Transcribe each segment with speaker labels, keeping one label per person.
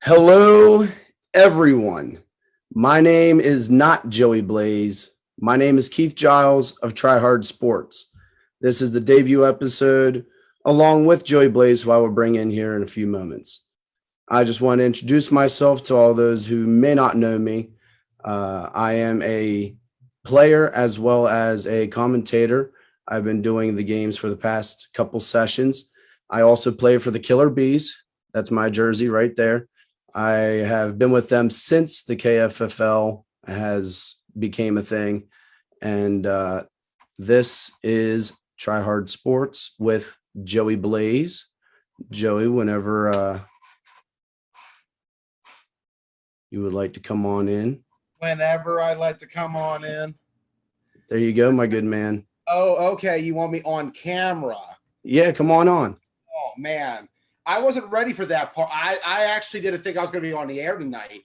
Speaker 1: Hello, everyone. My name is not Joey Blaze. My name is Keith Giles of Try Hard Sports. This is the debut episode, along with Joey Blaze, who I will bring in here in a few moments. I just want to introduce myself to all those who may not know me. I am a player as well as a commentator. I've been doing the games for the past couple sessions. I also play for the Killer Bees. That's my jersey right there. I have been with them since the KFFL has became a thing, and this is Try Hard Sports with Joey Blaze. Joey, whenever you would like to come on in.
Speaker 2: Whenever I'd like to come on in.
Speaker 1: There you go, my good man.
Speaker 2: Oh, okay. You want me on camera?
Speaker 1: Yeah, come on.
Speaker 2: Oh, man. I wasn't ready for that part. I actually didn't think I was going to be on the air tonight.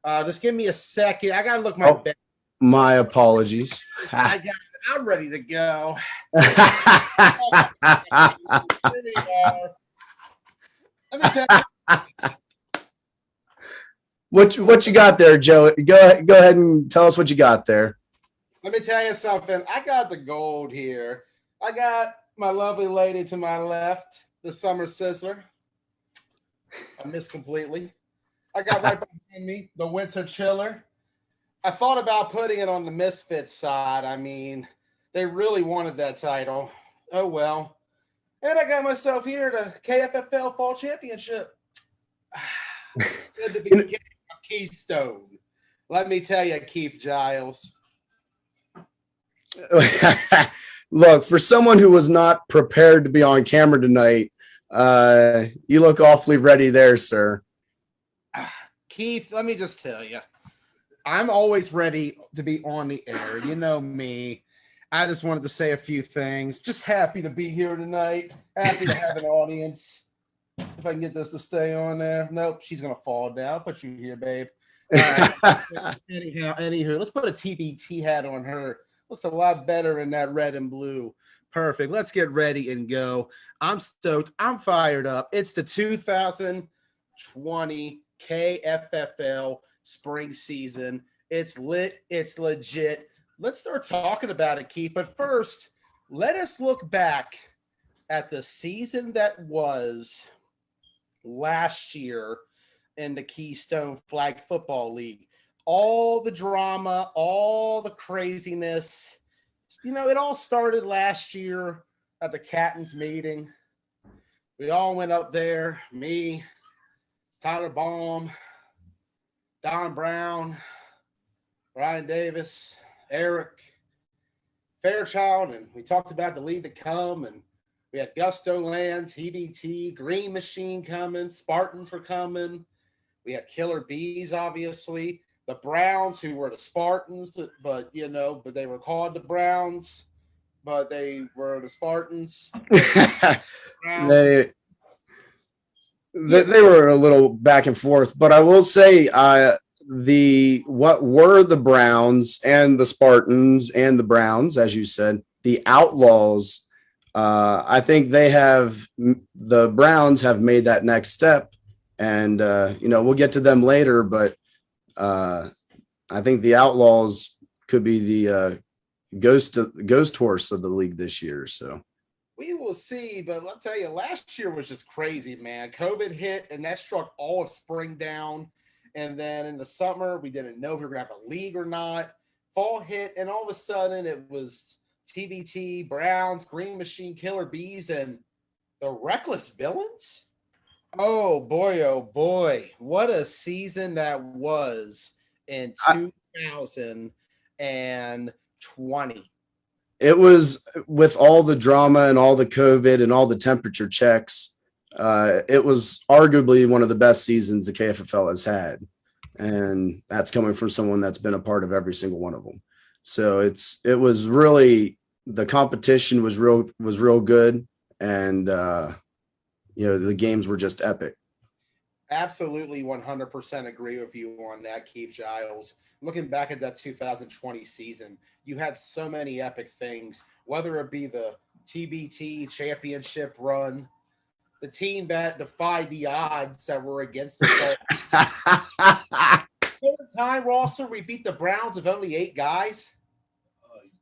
Speaker 2: Just give me a second. I got to look my bed.
Speaker 1: My apologies.
Speaker 2: I got it. I'm ready to go. Let me tell you.
Speaker 1: What you got there, Joe? Go ahead and tell us what you got there.
Speaker 2: Let me tell you something. I got the gold here. I got my lovely lady to my left, the summer sizzler. I missed completely. I got right behind me the winter chiller. I thought about putting it on the Misfits side. I mean, they really wanted that title. Oh, well. And I got myself here the KFFL Fall Championship. Good to be getting a Keystone. Let me tell you, Keith Giles.
Speaker 1: Look, for someone who was not prepared to be on camera tonight, you look awfully ready there, sir.
Speaker 2: Keith, let me just tell you, I'm always ready to be on the air. You know me. I just wanted to say a few things. Just happy to be here tonight. Happy to have an audience. If I can get this to stay on there. Nope, she's going to fall down. I'll put you here, babe. All right. Anywho, let's put a TBT hat on her. Looks a lot better in that red and blue. Perfect. Let's get ready and go. I'm stoked. I'm fired up. It's the 2020 KFFL spring season. It's lit. It's legit. Let's start talking about it, Keith. But first, let us look back at the season that was last year in the Keystone Flag Football League. All the drama, all the craziness. You know, it all started last year at the Captain's meeting. We all went up there, me, Tyler Baum, Don Brown, Ryan Davis, Eric, Fairchild, and we talked about the league to come, and we had Gusto Land, TBT, Green Machine coming, Spartans were coming. We had Killer Bees, obviously. The Browns, who were the Spartans, but they were called the Browns, but they were the Spartans.
Speaker 1: They were a little back and forth, but I will say what were the Browns and the Spartans and the Browns, as you said, the Outlaws. I think the Browns have made that next step, and we'll get to them later, but I think the Outlaws could be the ghost horse of the league this year. So
Speaker 2: we will see, but I'll tell you, last year was just crazy, man. COVID hit, and that struck all of spring down. And then in the summer, we didn't know if we were going to have a league or not. Fall hit, and all of a sudden, it was TBT, Browns, Green Machine, Killer Bees, and the Reckless Villains. Oh, boy. What a season that was in 2020.
Speaker 1: It was, with all the drama and all the COVID and all the temperature checks, it was arguably one of the best seasons the KFFL has had. And that's coming from someone that's been a part of every single one of them. So it was really, the competition was real good. And, the games were just epic.
Speaker 2: Absolutely 100% agree with you on that, Keith Giles. Looking back at that 2020 season, you had so many epic things, whether it be the TBT championship run, the team that defied the odds that were against us. All the time, Rosser, we beat the Browns with only 8 guys,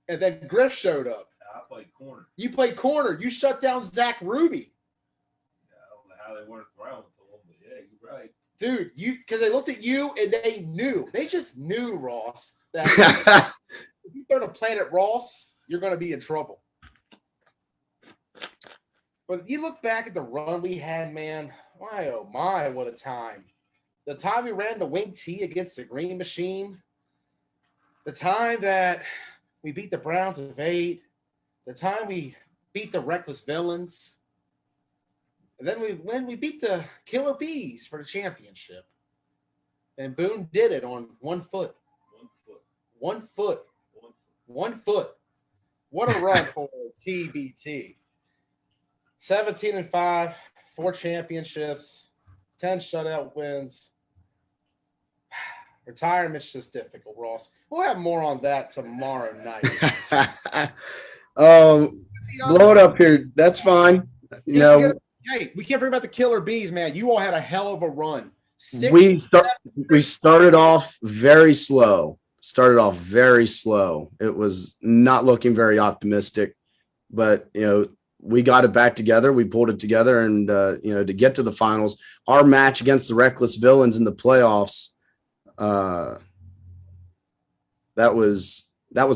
Speaker 2: and then Griff showed up.
Speaker 3: I played corner.
Speaker 2: You played corner. You shut down Zach Ruby.
Speaker 3: Yeah, I don't know how they weren't throwing to him, but yeah, you're right.
Speaker 2: Dude, because they looked at you and they knew. They just knew, Ross, that if you go to Planet Ross, you're going to be in trouble. But you look back at the run we had, man. My, oh my, what a time. The time we ran the wing T against the Green Machine. The time that we beat the Browns with 8. The time we beat the Reckless Villains. And then we beat the Killer Bees for the championship. And Boone did it on 1 foot.
Speaker 3: 1 foot.
Speaker 2: 1 foot. 1 foot. What a run for TBT. 17-5, 4 championships, 10 shutout wins. Retirement's just difficult, Ross. We'll have more on that tomorrow night.
Speaker 1: Blow it up here. That's fine.
Speaker 2: Hey, we can't forget about the Killer Bees, man. You all had a hell of a run.
Speaker 1: We started off very slow. It was not looking very optimistic, but we got it back together. We pulled it together, and to get to the finals, our match against the Reckless Villains in the playoffs, that was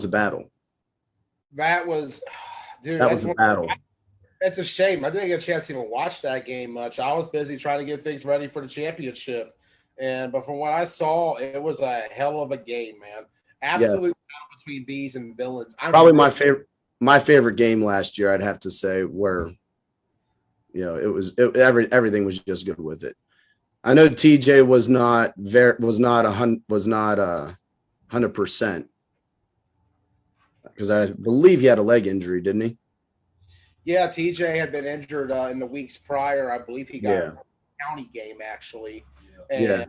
Speaker 1: a battle.
Speaker 2: That was, dude.
Speaker 1: That was a battle.
Speaker 2: It's a shame. I didn't get a chance to even watch that game much. I was busy trying to get things ready for the championship, but from what I saw, it was a hell of a game, man. Absolute battle between Bees and Villains.
Speaker 1: Probably my favorite game last year, I'd have to say, where everything was just good with it. I know TJ was not 100%, because I believe he had a leg injury, didn't he?
Speaker 2: Yeah, TJ had been injured in the weeks prior. I believe he got a county game, actually. And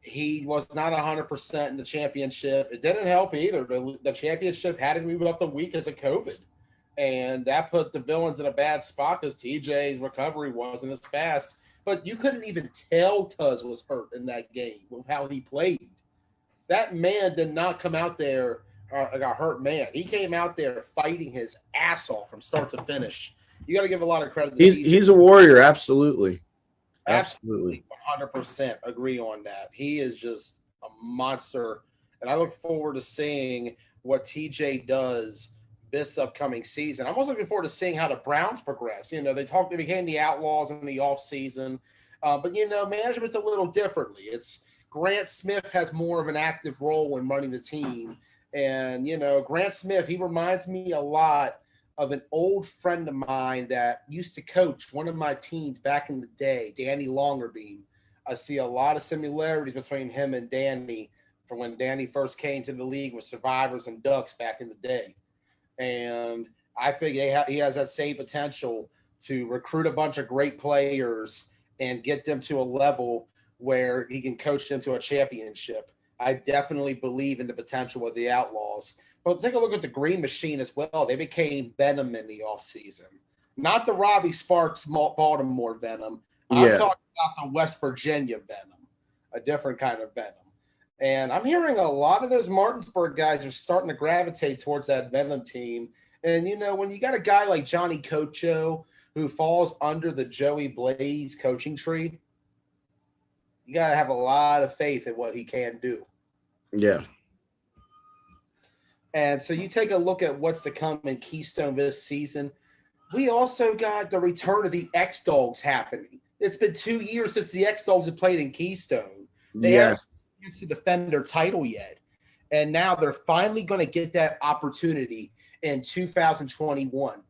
Speaker 2: he was not 100% in the championship. It didn't help either. The championship had to move up the week because of COVID. And that put the Villains in a bad spot because TJ's recovery wasn't as fast. But you couldn't even tell Tuz was hurt in that game with how he played. That man did not come out there like a hurt man. He came out there fighting his ass off from start to finish. You got to give a lot of credit to TJ.
Speaker 1: He's a warrior, absolutely. Absolutely.
Speaker 2: 100% agree on that. He is just a monster. And I look forward to seeing what TJ does this upcoming season. I'm also looking forward to seeing how the Browns progress. They became the Outlaws in the offseason. But management's a little differently. It's Grant Smith has more of an active role in running the team. And, Grant Smith, he reminds me a lot of an old friend of mine that used to coach one of my teams back in the day, Danny Longerbeam. I see a lot of similarities between him and Danny from when Danny first came to the league with Survivors and Ducks back in the day. And I think he has that same potential to recruit a bunch of great players and get them to a level where he can coach them to a championship. I definitely believe in the potential of the Outlaws. But take a look at the Green Machine as well. They became Venom in the offseason. Not the Robbie Sparks Baltimore Venom. I'm talking about the West Virginia Venom, a different kind of Venom. And I'm hearing a lot of those Martinsburg guys are starting to gravitate towards that Venom team. And, when you got a guy like Johnny Cocho who falls under the Joey Blaze coaching tree, you got to have a lot of faith in what he can do.
Speaker 1: Yeah.
Speaker 2: And so you take a look at what's to come in Keystone this season. We also got the return of the X-Dogs happening. It's been 2 years since the X-Dogs have played in Keystone. They haven't chance to defend their title yet. And now they're finally going to get that opportunity in 2021.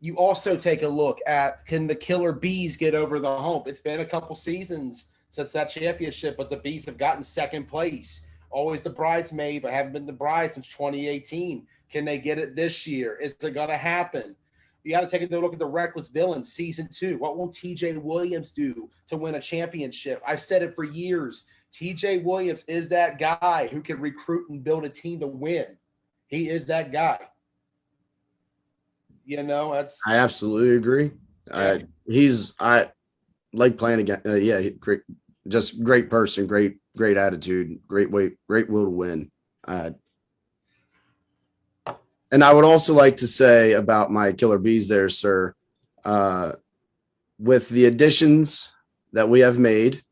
Speaker 2: You also take a look at, can the Killer Bees get over the hump? It's been a couple seasons since that championship, but the Bees have gotten second place. Always the bridesmaid, but haven't been the bride since 2018. Can they get it this year? Is it going to happen? You got to take a look at the Reckless Villains season 2. What will TJ Williams do to win a championship? I've said it for years. TJ Williams is that guy who can recruit and build a team to win. He is that guy. I
Speaker 1: absolutely agree.
Speaker 2: Yeah.
Speaker 1: I like playing again. Great, just great person, great attitude, great will to win. Uh, and I would also like to say about my killer bees there, sir, uh, with the additions that we have made,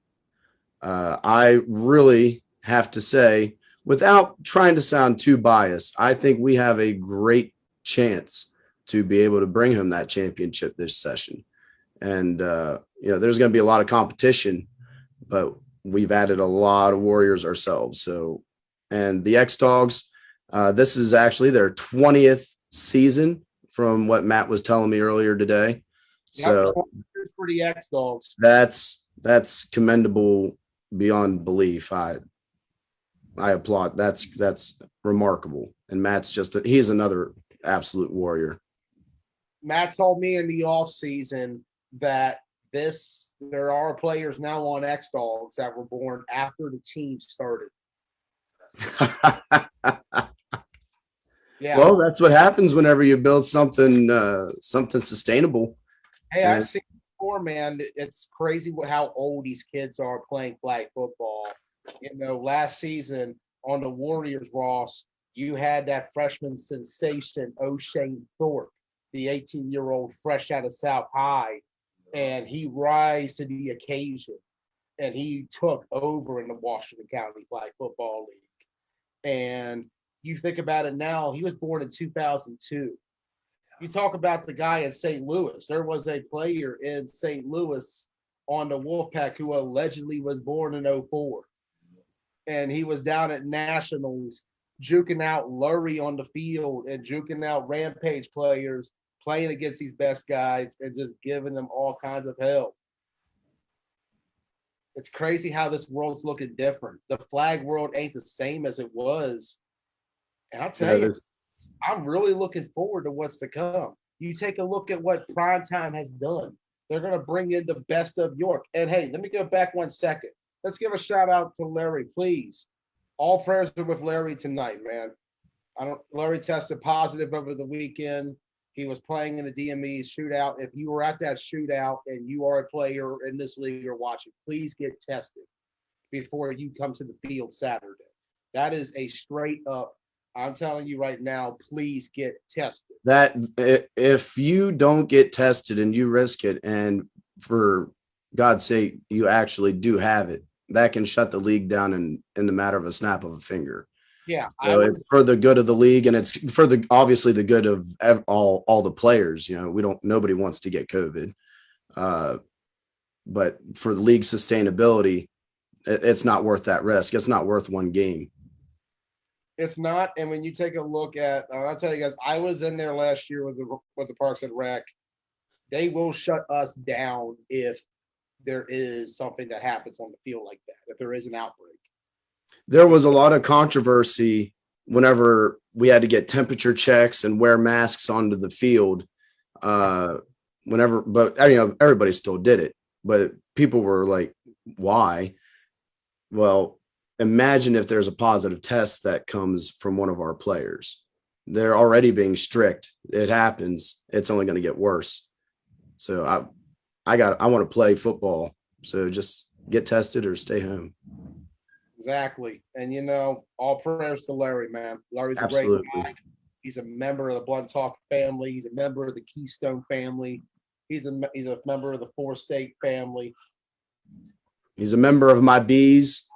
Speaker 1: I really have to say, without trying to sound too biased, I think we have a great chance to be able to bring home that championship this session. And there's going to be a lot of competition, but we've added a lot of warriors ourselves. So, and the X Dogs, this is actually their 20th season, from what Matt was telling me earlier today.
Speaker 2: Yep.
Speaker 1: So
Speaker 2: 20 years for the X Dogs.
Speaker 1: that's commendable beyond belief. I applaud. That's remarkable. And Matt's he's another absolute warrior.
Speaker 2: Matt told me in the off season that there are players now on X Dogs that were born after the team started. Yeah.
Speaker 1: Well, that's what happens whenever you build something sustainable.
Speaker 2: Hey, I've seen it before, man. It's crazy how old these kids are playing flag football. Last season on the Warriors, Ross, you had that freshman sensation, O'Shane Thorpe, the 18-year-old fresh out of South High, and he rise to the occasion, and he took over in the Washington County Flag Football League. And you think about it now, he was born in 2002. You talk about the guy in St. Louis. There was a player in St. Louis on the Wolfpack who allegedly was born in 04. And he was down at Nationals juking out Lurie on the field and juking out Rampage players, playing against these best guys and just giving them all kinds of hell. It's crazy how this world's looking different. The flag world ain't the same as it was. And I'll tell you, I'm really looking forward to what's to come. You take a look at what Primetime has done. They're going to bring in the best of York. And hey, let me go back 1 second. Let's give a shout out to Larry, please. All prayers are with Larry tonight, man. Larry tested positive over the weekend. He was playing in the DME shootout. If you were at that shootout and you are a player in this league or watching, please get tested before you come to the field Saturday. That is a straight up, I'm telling you right now, please get tested.
Speaker 1: That if you don't get tested and you risk it, and for God's sake, you actually do have it, that can shut the league down in the matter of a snap of a finger.
Speaker 2: Yeah,
Speaker 1: so it's for the good of the league, and it's for obviously the good of all the players. Nobody wants to get COVID, but for the league sustainability, it's not worth that risk. It's not worth one game.
Speaker 2: It's not. And when you take a look at, I'll tell you guys, I was in there last year with the Parks and Rec. They will shut us down if there is something that happens on the field like that, if there is an outbreak.
Speaker 1: There was a lot of controversy whenever we had to get temperature checks and wear masks onto the field. But everybody still did it. But people were like, why? Well, imagine if there's a positive test that comes from one of our players. They're already being strict. It happens. It's only going to get worse. So I want to play football. So just get tested or stay home.
Speaker 2: Exactly. And, all prayers to Larry, man. Larry's
Speaker 1: Absolutely.
Speaker 2: a great guy. He's a member of the Blunt Talk family. He's a member of the Keystone family. He's a member of the Four State family.
Speaker 1: He's a member of my bees.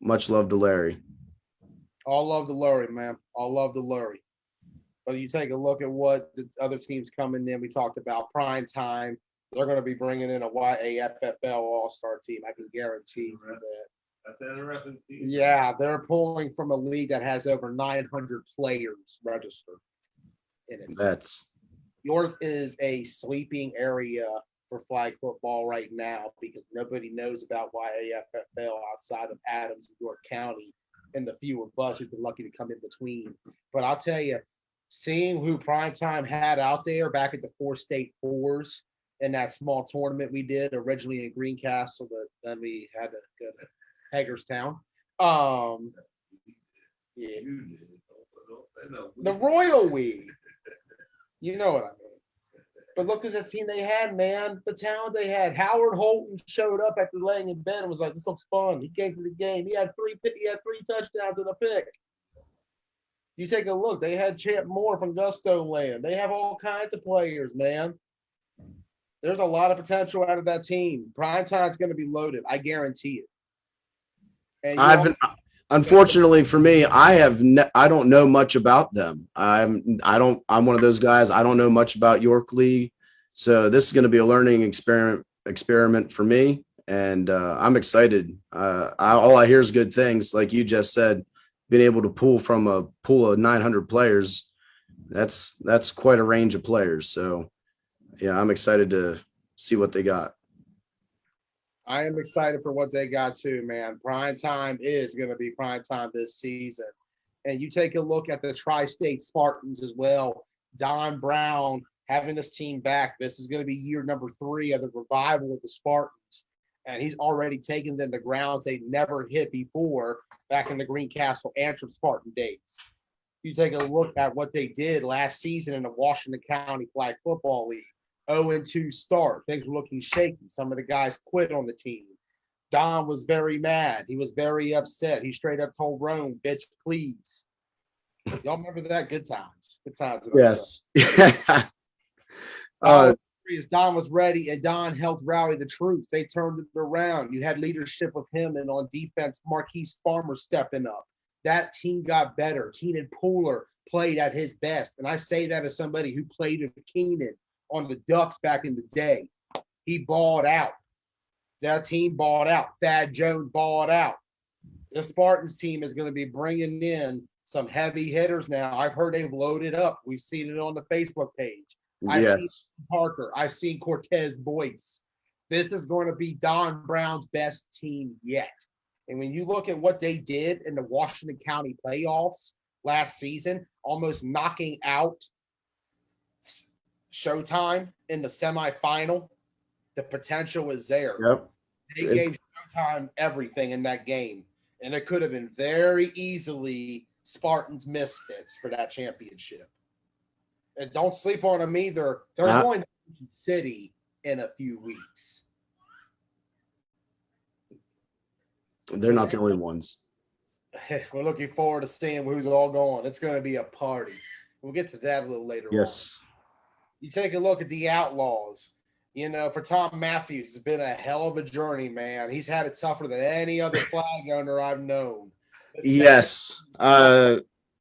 Speaker 1: Much love to Larry.
Speaker 2: All love to Larry, man. All love to Larry. But you take a look at what the other teams coming in. We talked about Prime Time. They're going to be bringing in a YAFFL All-Star team. I can guarantee you that.
Speaker 3: That's interesting.
Speaker 2: Yeah, they're pulling from a league that has over 900 players registered in it. York is a sleeping area for flag football right now because nobody knows about YAFFL outside of Adams and York County and the few of us who've been lucky to come in between. But I'll tell you, seeing who Primetime had out there back at the Four State Fours in that small tournament we did originally in Greencastle, but then we had to go to Hagerstown. Yeah. The Royal We. You know what I mean. But look at the team they had, man. The talent they had. Howard Holton showed up after laying in bed and was like, "This looks fun." He came to the game. He had three touchdowns and a pick. You take a look. They had Champ Moore from Gusto Land. They have all kinds of players, man. There's a lot of potential out of that team. Primetime's going to be loaded. I guarantee it. And
Speaker 1: unfortunately for me, I don't know much about them. I'm one of those guys. I don't know much about York League, so this is going to be a learning experiment for me, and I'm excited. All I hear is good things, like you just said. Being able to pull from a pool of 900 players, that's quite a range of players. So, yeah, I'm excited to see what they got.
Speaker 2: I am excited for what they got too, man. Prime time is going to be prime time this season. And you take a look at the Tri-State Spartans as well. Don Brown having this team back. This is going to be year number 3 of the revival with the Spartans. And he's already taken them to grounds they never hit before back in the Greencastle Antrim Spartan days. You take a look at what they did last season in the Washington County Flag Football League. 0-2 start. Things were looking shaky. Some of the guys quit on the team. Don was very mad. He was very upset. He straight up told Rome, "Bitch, please." Y'all remember that? Good times. Good times.
Speaker 1: Yes.
Speaker 2: Don was ready, and Don helped rally the troops. They turned it around. You had leadership of him, and on defense, Marquise Farmer stepping up. That team got better. Keenan Pooler played at his best, and I say that as somebody who played with Keenan on the Ducks back in the day. He balled out. That team balled out. Thad Jones balled out. The Spartans team is going to be bringing in some heavy hitters now. I've heard they've loaded up. We've seen it on the Facebook page. I've seen Parker. I've seen Cortez Boyce. This is going to be Don Brown's best team yet. And when you look at what they did in the Washington County playoffs last season, almost knocking out Showtime in the semifinal, the potential is there.
Speaker 1: Yep.
Speaker 2: They gave Showtime everything in that game, and it could have been very easily Spartans Misfits for that championship. And don't sleep on them either. They're going to City in a few weeks.
Speaker 1: They're not the only ones.
Speaker 2: We're looking forward to seeing who's all going. It's going to be a party. We'll get to that a little later on.
Speaker 1: Yes.
Speaker 2: You take a look at the Outlaws. You know, for Tom Matthews, it's been a hell of a journey, man. He's had it tougher than any other flag owner I've known.
Speaker 1: Yes.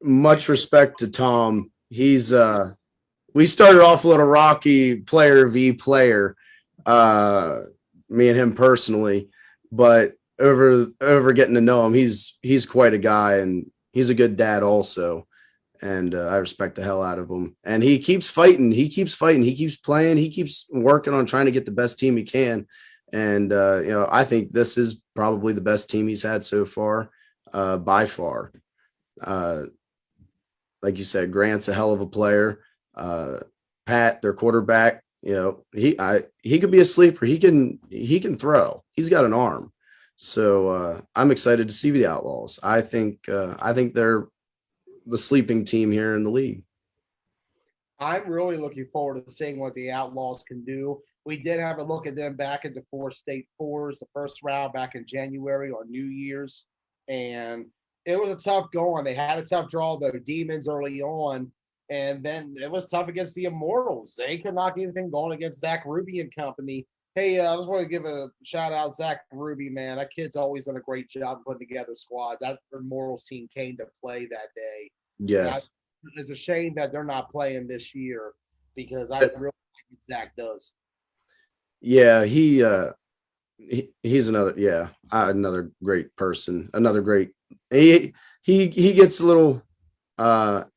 Speaker 1: Much respect to Tom. He's we started off a little rocky, player v player, me and him personally, but over getting to know him, he's quite a guy, and he's a good dad also. And I respect the hell out of him. And he keeps fighting. He keeps playing. He keeps working on trying to get the best team he can. And, I think this is probably the best team he's had so far, by far. Like you said, Grant's a hell of a player. Pat, their quarterback, he could be a sleeper. He can throw. He's got an arm. So I'm excited to see the Outlaws. I think they're the sleeping team here in the league.
Speaker 2: I'm really looking forward to seeing what the Outlaws can do. We did have a look at them back at the 4-state fours, the first round back in January on New Year's, and it was a tough going. They had a tough draw, though. Demons early on, and then it was tough against the Immortals. They could not get anything going against Zach Ruby and company. Hey, I just want to give a shout-out Zach Ruby, man. That kid's always done a great job putting together squads. That Immortals team came to play that day.
Speaker 1: Yes.
Speaker 2: It's a shame that they're not playing this year because I really like what Zach does.
Speaker 1: Yeah, he's another great person. Another great he gets a little out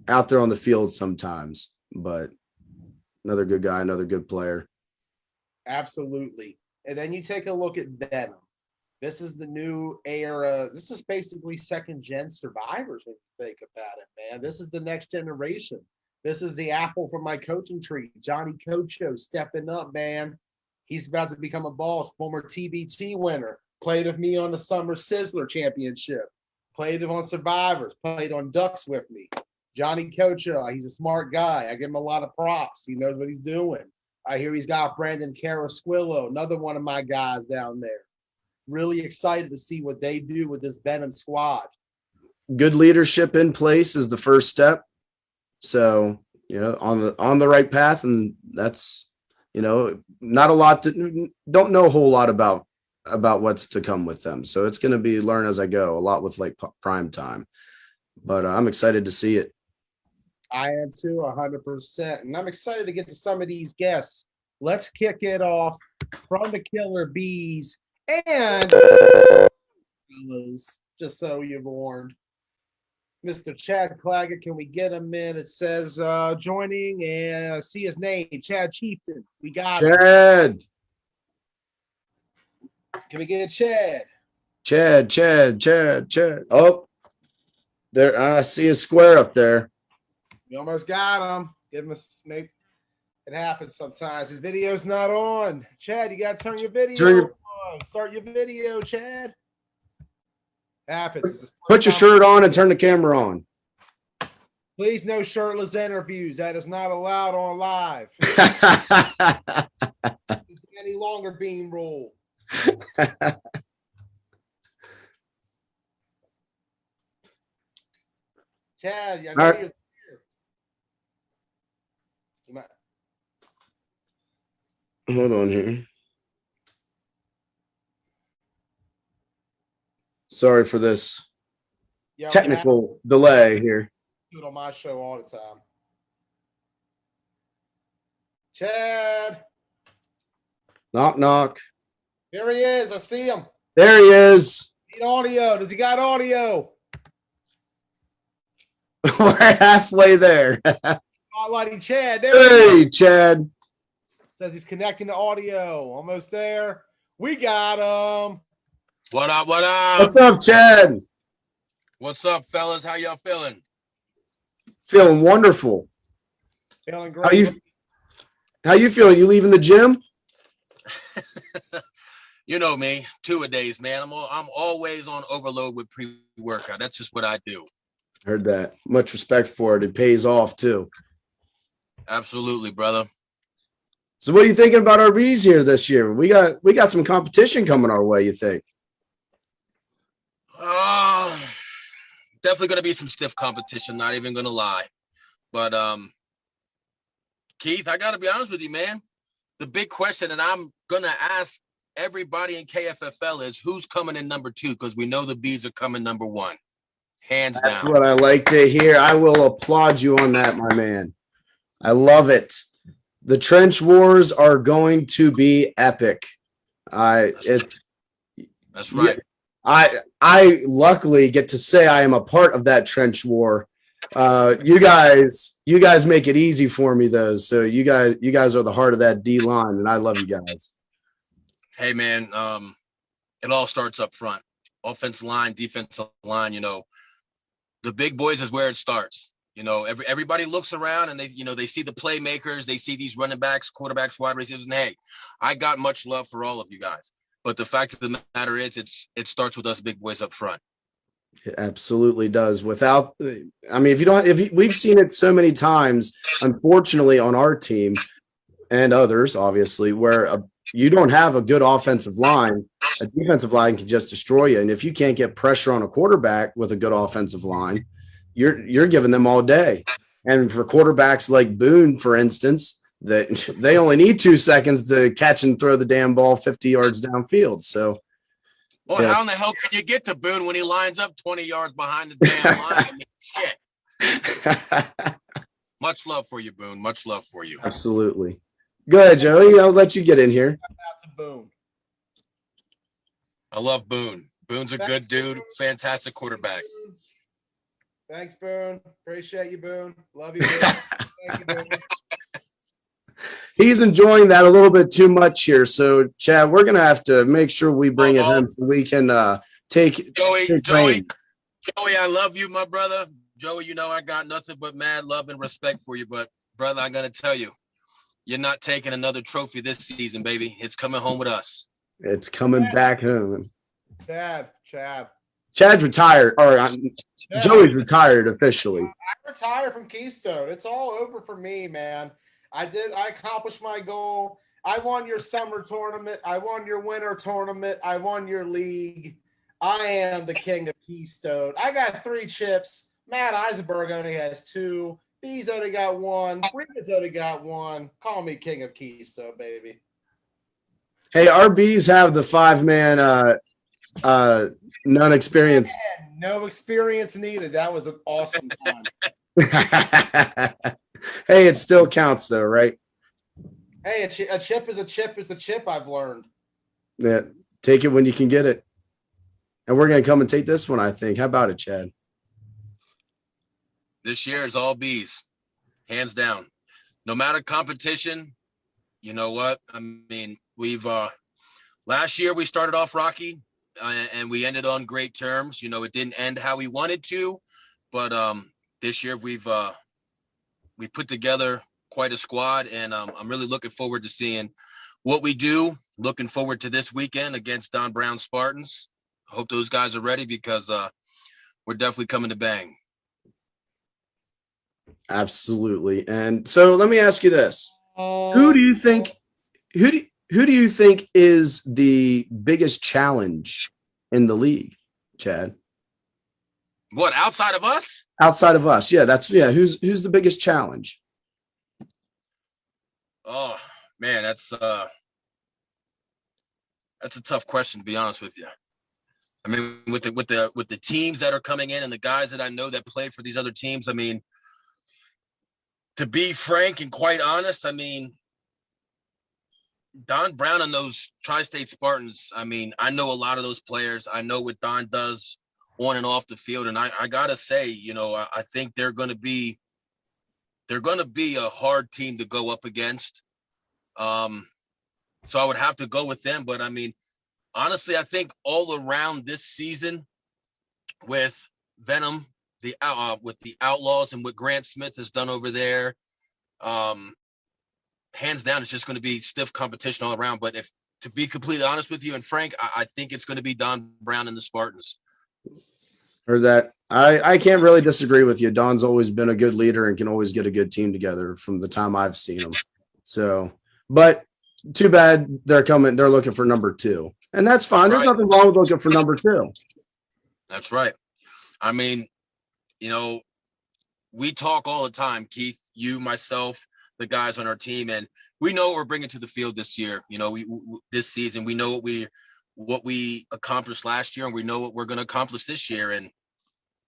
Speaker 1: there on the field sometimes, but another good guy, another good player.
Speaker 2: Absolutely. And then you take a look at Venom. This is the new era. This is basically second-gen Survivors when you think about it, man. This is the next generation. This is the apple from my coaching tree. Johnny Cocho stepping up, man. He's about to become a boss. Former TBT winner. Played with me on the Summer Sizzler Championship. Played on Survivors. Played on Ducks with me. Johnny Kocha, he's a smart guy. I give him a lot of props. He knows what he's doing. I hear he's got Brandon Carrasquillo, another one of my guys down there. Really excited to see what they do with this Benham squad.
Speaker 1: Good leadership in place is the first step. So, on the right path, and that's, not a lot don't know a whole lot about what's to come with them. So it's going to be learn as I go, a lot with like prime time, but I'm excited to see it.
Speaker 2: I am too, 100%. And I'm excited to get to some of these guests. Let's kick it off from the Killer Bees and just so you're warned. Mr. Chad Claggett, can we get him in? It says joining and see his name, Chad Chieftain. We got
Speaker 1: Chad.
Speaker 2: him. Can we get Chad?
Speaker 1: Chad. Oh, there. I see a square up there.
Speaker 2: We almost got him. Give him a snake. It happens sometimes. His video's not on. Chad, you got to turn your video on. Start your video, Chad. Happens.
Speaker 1: Put your shirt on and turn the camera on.
Speaker 2: Please, no shirtless interviews. That is not allowed on live. Any longer beam rule. Chad, I know
Speaker 1: right.
Speaker 2: you're there.
Speaker 1: Hold on here. Sorry for this technical delay here.
Speaker 2: Do it on my show all the time. Chad.
Speaker 1: Knock, knock.
Speaker 2: Here he is. I see him.
Speaker 1: There he is.
Speaker 2: Need audio. Does he got audio?
Speaker 1: We're halfway there.
Speaker 2: Spotlighting Chad.
Speaker 1: Hey, Chad.
Speaker 2: Says he's connecting to audio. Almost there. We got him.
Speaker 4: What up? What up?
Speaker 1: What's up, Chad?
Speaker 4: What's up, fellas? How y'all feeling?
Speaker 1: Feeling wonderful.
Speaker 2: Feeling great.
Speaker 1: How you feeling? You leaving the gym?
Speaker 4: You know me, 2-a-days, man. I'm always on overload with pre-workout. That's just what I do.
Speaker 1: Heard that. Much respect for it. It pays off too.
Speaker 4: Absolutely, brother.
Speaker 1: So what are you thinking about our bees here this year? We got some competition coming our way, you think?
Speaker 4: Definitely going to be some stiff competition, not even going to lie. But Keith, I got to be honest with you, man. The big question that I'm going to ask everybody in KFFL is who's coming in number 2, because we know the bees are coming number 1. Hands down.
Speaker 1: That's what I like to hear. I will applaud you on that, my man. I love it. The trench wars are going to be epic. That's
Speaker 4: right.
Speaker 1: I luckily get to say I am a part of that trench war. You guys make it easy for me though. So you guys are the heart of that D line, and I love you guys.
Speaker 4: Hey man, it all starts up front. Offensive line, defensive line, the big boys is where it starts. Everybody looks around and they see the playmakers, they see these running backs, quarterbacks, wide receivers, and hey, I got much love for all of you guys. But the fact of the matter is, it starts with us big boys up front.
Speaker 1: It absolutely does. We've seen it so many times, unfortunately, on our team and others, obviously, where you don't have a good offensive line. A defensive line can just destroy you. And if you can't get pressure on a quarterback with a good offensive line, you're giving them all day. And for quarterbacks like Boone, for instance, that they only need 2 seconds to catch and throw the damn ball 50 yards downfield. So,
Speaker 4: how in the hell can you get to Boone when he lines up 20 yards behind the damn line? Shit. Much love for you, Boone. Much love for you.
Speaker 1: Absolutely. Go ahead, Joey. I'll let you get in here.
Speaker 2: Out to Boone.
Speaker 4: I love Boone. Boone's a good dude.
Speaker 2: Boone.
Speaker 4: Fantastic quarterback.
Speaker 2: Thanks, Boone. Appreciate you, Boone. Love you, Boone. Thank you, Boone.
Speaker 1: He's enjoying that a little bit too much here. So, Chad, we're going to have to make sure we bring it in so we can take
Speaker 4: Joey, I love you, my brother. Joey, I got nothing but mad love and respect for you. But, brother, I got to tell you, you're not taking another trophy this season, baby. It's coming home with us.
Speaker 1: It's coming back home.
Speaker 2: Chad.
Speaker 1: Chad's retired, or
Speaker 2: Yeah.
Speaker 1: Joey's retired officially.
Speaker 2: I retired from Keystone. It's all over for me, man. I accomplished my goal. I won your summer tournament. I won your winter tournament. I won your league. I am the king of Keystone. I got 3 chips. Matt Eisenberg only has 2. B's only got 1. Reed's only got 1. Call me king of Keystone, baby.
Speaker 1: Hey, RBs have the 5-man non-experience.
Speaker 2: No experience needed. That was an awesome time.
Speaker 1: Hey, it still counts though, right?
Speaker 2: Hey, a chip is a chip is a chip, I've learned.
Speaker 1: Yeah, take it when you can get it. And we're going to come and take this one, I think. How about it, Chad?
Speaker 4: This year is all bees, hands down. No matter competition, you know what? I mean, we've last year we started off rocky and we ended on great terms. You know, it didn't end how we wanted to, but this year we put together quite a squad, and I'm really looking forward to seeing what we do. Looking forward to this weekend against Don Brown Spartans. I hope those guys are ready because we're definitely coming to bang.
Speaker 1: Absolutely. And so let me ask you this. Who do you think is the biggest challenge in the league, Chad?
Speaker 4: What, outside of us?
Speaker 1: Outside of us. Yeah, who's the biggest challenge?
Speaker 4: Oh, man, that's a tough question, to be honest with you. I mean, with the teams that are coming in and the guys that I know that played for these other teams, I mean, to be frank and quite honest, I mean, Don Brown and those Tri-State Spartans, I mean, I know a lot of those players. I know what Don does on and off the field. And I got to say, you know, I think they're going to be a hard team to go up against. So I would have to go with them. But, I mean, honestly, I think all around this season with Venom, with the Outlaws and what Grant Smith has done over there, hands down, it's just going to be stiff competition all around. But to be completely honest with you and frank, I think it's going to be Don Brown and the Spartans.
Speaker 1: Heard that. I can't really disagree with you. Don's always been a good leader and can always get a good team together from the time I've seen him. So, but too bad they're looking for number 2. And that's fine. There's nothing wrong with looking for number 2.
Speaker 4: That's right. I mean, you know, we talk all the time, Keith, you, myself, the guys on our team, and we know what we're bringing to the field this year. You know, this season, we know what we accomplished last year, and we know what we're going to accomplish this year. And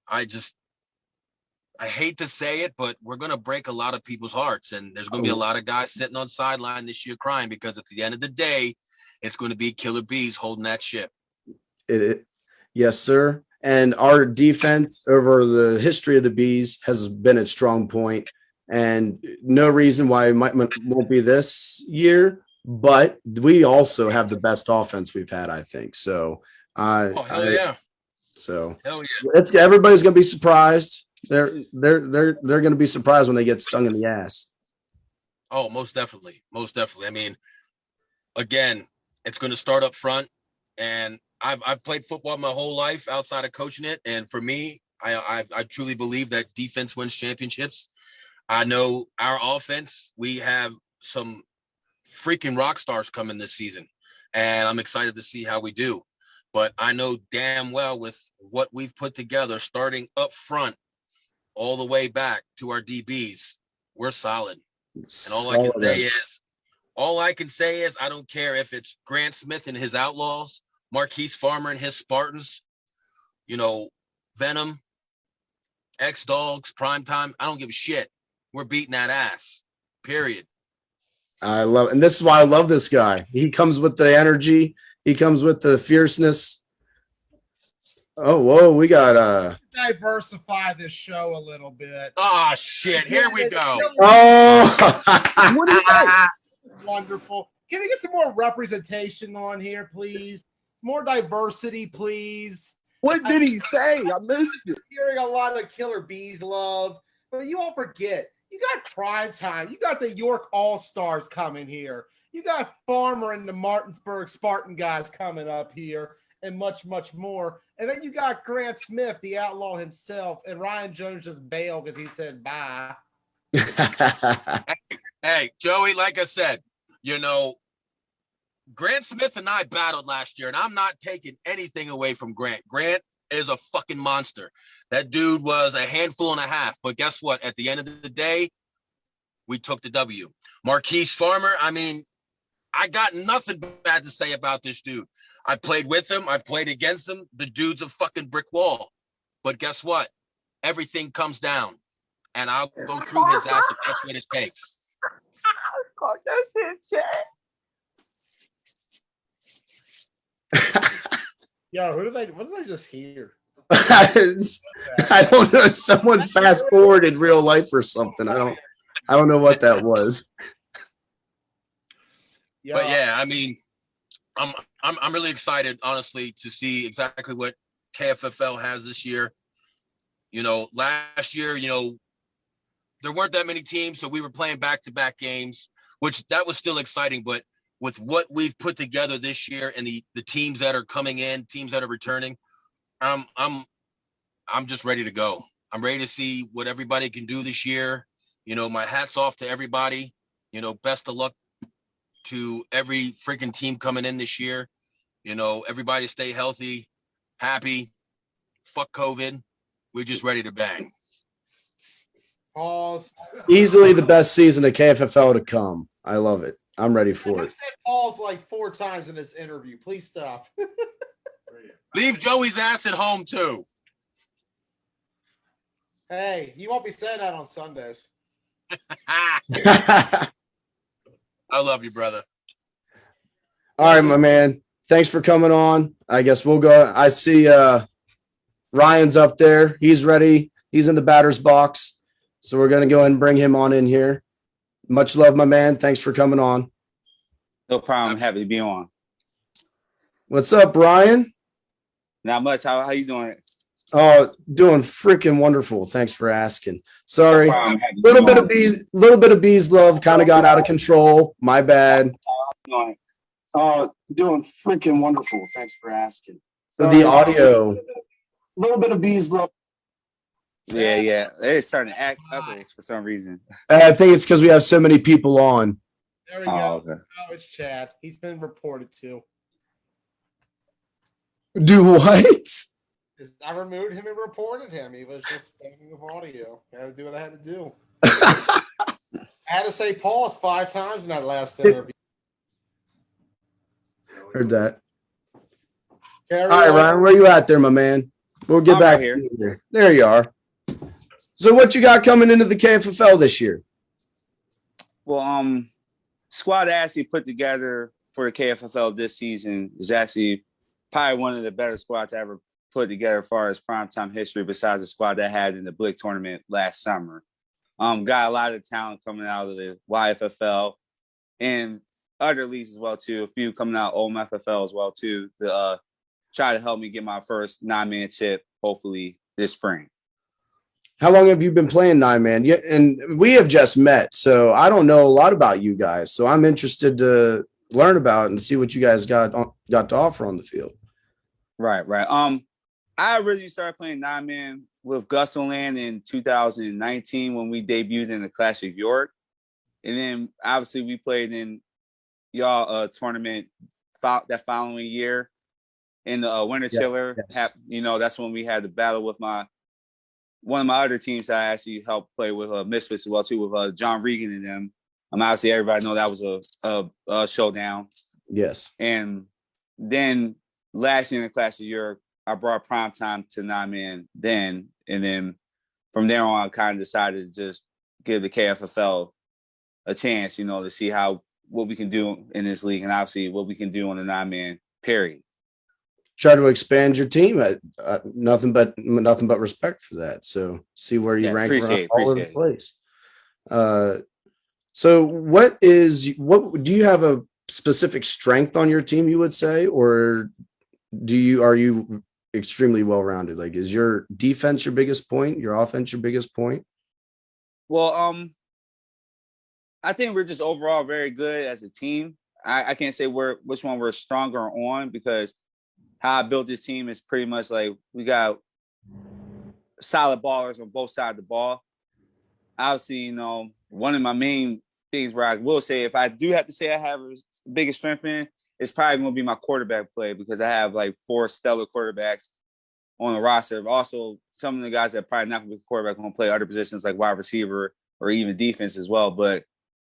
Speaker 4: I hate to say it, but we're going to break a lot of people's hearts, and there's going to be a lot of guys sitting on sideline this year crying because at the end of the day, it's going to be Killer Bees holding that ship.
Speaker 1: Yes, sir. And our defense over the history of the Bees has been its strong point, and no reason why it won't be this year. But we also have the best offense we've had, I think. So,
Speaker 4: hell yeah!
Speaker 1: So
Speaker 4: hell yeah!
Speaker 1: Everybody's going to be surprised. They're going to be surprised when they get stung in the ass.
Speaker 4: Oh, most definitely, most definitely. I mean, again, it's going to start up front, and I've played football my whole life outside of coaching it, and for me, I truly believe that defense wins championships. I know our offense, we have some freaking rock stars coming this season, and I'm excited to see how we do. But I know damn well with what we've put together, starting up front all the way back to our DBs, we're solid. And all I can say is I don't care if it's Grant Smith and his Outlaws, Marquise Farmer and his Spartans, you know, Venom, X-Dogs, Primetime. I don't give a shit. We're beating that ass, period.
Speaker 1: I love it. And this is why I love this guy. He comes with the energy. He comes with the fierceness. Oh, whoa, we got
Speaker 2: diversify this show a little bit.
Speaker 4: Oh shit, here we go.
Speaker 1: Oh,
Speaker 2: what is that? Wonderful. Can we get some more representation on here, please? More diversity, please.
Speaker 5: What did he say? I missed it.
Speaker 2: Hearing a lot of Killer Bees love, but you all forget. You got prime time. You got the York All-Stars coming here. You got Farmer and the Martinsburg Spartan guys coming up here. and much, much more. And then you got Grant Smith, the outlaw himself, and Ryan Jones just bailed because he said bye.
Speaker 4: Hey, Joey, like I said, Grant Smith and I battled last year, and I'm not taking anything away from Grant. Grant is a fucking monster. That dude was a handful and a half. But guess what? At the end of the day, we took the W. Marquise Farmer, I mean, I got nothing bad to say about this dude. I played with him. I played against him. The dude's a fucking brick wall. But guess what? Everything comes down, and I'll go through his ass if that's what it takes.
Speaker 5: Fuck that shit, Chad.
Speaker 2: Yo, what did I just hear?
Speaker 1: I don't know. Someone fast forward in real life or something. I don't know what that was.
Speaker 2: Yo,
Speaker 4: But yeah, I mean, I'm really excited, honestly, to see exactly what KFFL has this year. Last year, there weren't that many teams, so we were playing back-to-back games, which that was still exciting. But with what we've put together this year and the teams that are coming in, teams that are returning, I'm just ready to go. I'm ready to see what everybody can do this year. My hat's off to everybody. Best of luck to every freaking team coming in this year. Everybody stay healthy, happy. Fuck COVID. We're just ready to bang.
Speaker 2: pause.
Speaker 1: Easily the best season of KFFL to come. I love it. I'm ready for
Speaker 2: I
Speaker 1: it.
Speaker 2: said pause like 4 times in this interview. Please stop.
Speaker 4: Leave Joey's ass at home too.
Speaker 2: Hey, you won't be saying that on Sundays.
Speaker 4: I love you, brother.
Speaker 1: All right, my man. Thanks for coming on. I guess we'll go. I see Ryan's up there. He's ready. He's in the batter's box. So we're going to go ahead and bring him on in here. Much love, my man. Thanks for coming on.
Speaker 6: No problem. Happy to be on.
Speaker 1: What's up, Ryan?
Speaker 6: Not much. How you doing?
Speaker 1: Oh, doing freaking wonderful. Thanks for asking. Sorry.
Speaker 6: No problem. Happy to
Speaker 1: Little
Speaker 6: be
Speaker 1: bit
Speaker 6: on.
Speaker 1: of bees love kind of got out of control. My bad. Oh, doing freaking wonderful. Thanks for asking. So the audio. Little bit of bees love.
Speaker 6: Yeah. It's starting to act ugly for some reason.
Speaker 1: I think it's because we have so many people on.
Speaker 2: There we go.
Speaker 6: Okay.
Speaker 2: Oh, it's Chad. He's been reported to.
Speaker 1: Do what?
Speaker 2: I removed him and reported him. He was just thinking of audio. I had to do what I had to do. I had to say pause 5 times in that last interview.
Speaker 1: Heard that.
Speaker 2: Carry
Speaker 1: All right,
Speaker 2: on.
Speaker 1: Ryan, where you at there, my man? We'll get
Speaker 6: I'm
Speaker 1: back
Speaker 6: right here.
Speaker 1: to you there. There you are. So what you got coming into the KFFL this year?
Speaker 6: Well, squad I actually put together for the KFFL this season is actually probably one of the better squads I ever put together as far as primetime history, besides the squad that I had in the Blick tournament last summer. Got a lot of talent coming out of the YFFL and other leagues as well too. A few coming out OMFFL as well too, to try to help me get my first 9-man chip hopefully this spring.
Speaker 1: How long have you been playing 9-man? Yeah, and we have just met, so I don't know a lot about you guys. So I'm interested to learn about and see what you guys got to offer on the field.
Speaker 6: Right. I originally started playing 9-man with Gustoland in 2019 when we debuted in the Classic York. And then obviously we played in y'all tournament that following year in the Winter Chiller.
Speaker 1: Yes.
Speaker 6: That's when we had the battle with one of my other teams that I actually helped play with Misfits as well too, with John Regan and them. Obviously everybody know that was a showdown.
Speaker 1: Yes.
Speaker 6: And then last year in the Classic York, I brought primetime to 9-man then. And then from there on, I kind of decided to just give the KFFL a chance, to see what we can do in this league and obviously what we can do on the 9-man period.
Speaker 1: Try to expand your team. Nothing but respect for that. So see where you rank around all over the place. So what do you have a specific strength on your team, you would say, or are you extremely well-rounded? Like, is your defense your biggest point, your offense your biggest point?
Speaker 6: Well, I think we're just overall very good as a team. I can't say which one we're stronger on, because how I built this team is pretty much like we got solid ballers on both sides of the ball. Obviously, you know, one of my main things where I will say, if I do have to say I have a biggest strength in, it's probably going to be my quarterback play, because I have like 4 stellar quarterbacks on the roster. Also, some of the guys that probably not going to be quarterback going to play other positions like wide receiver or even defense as well. But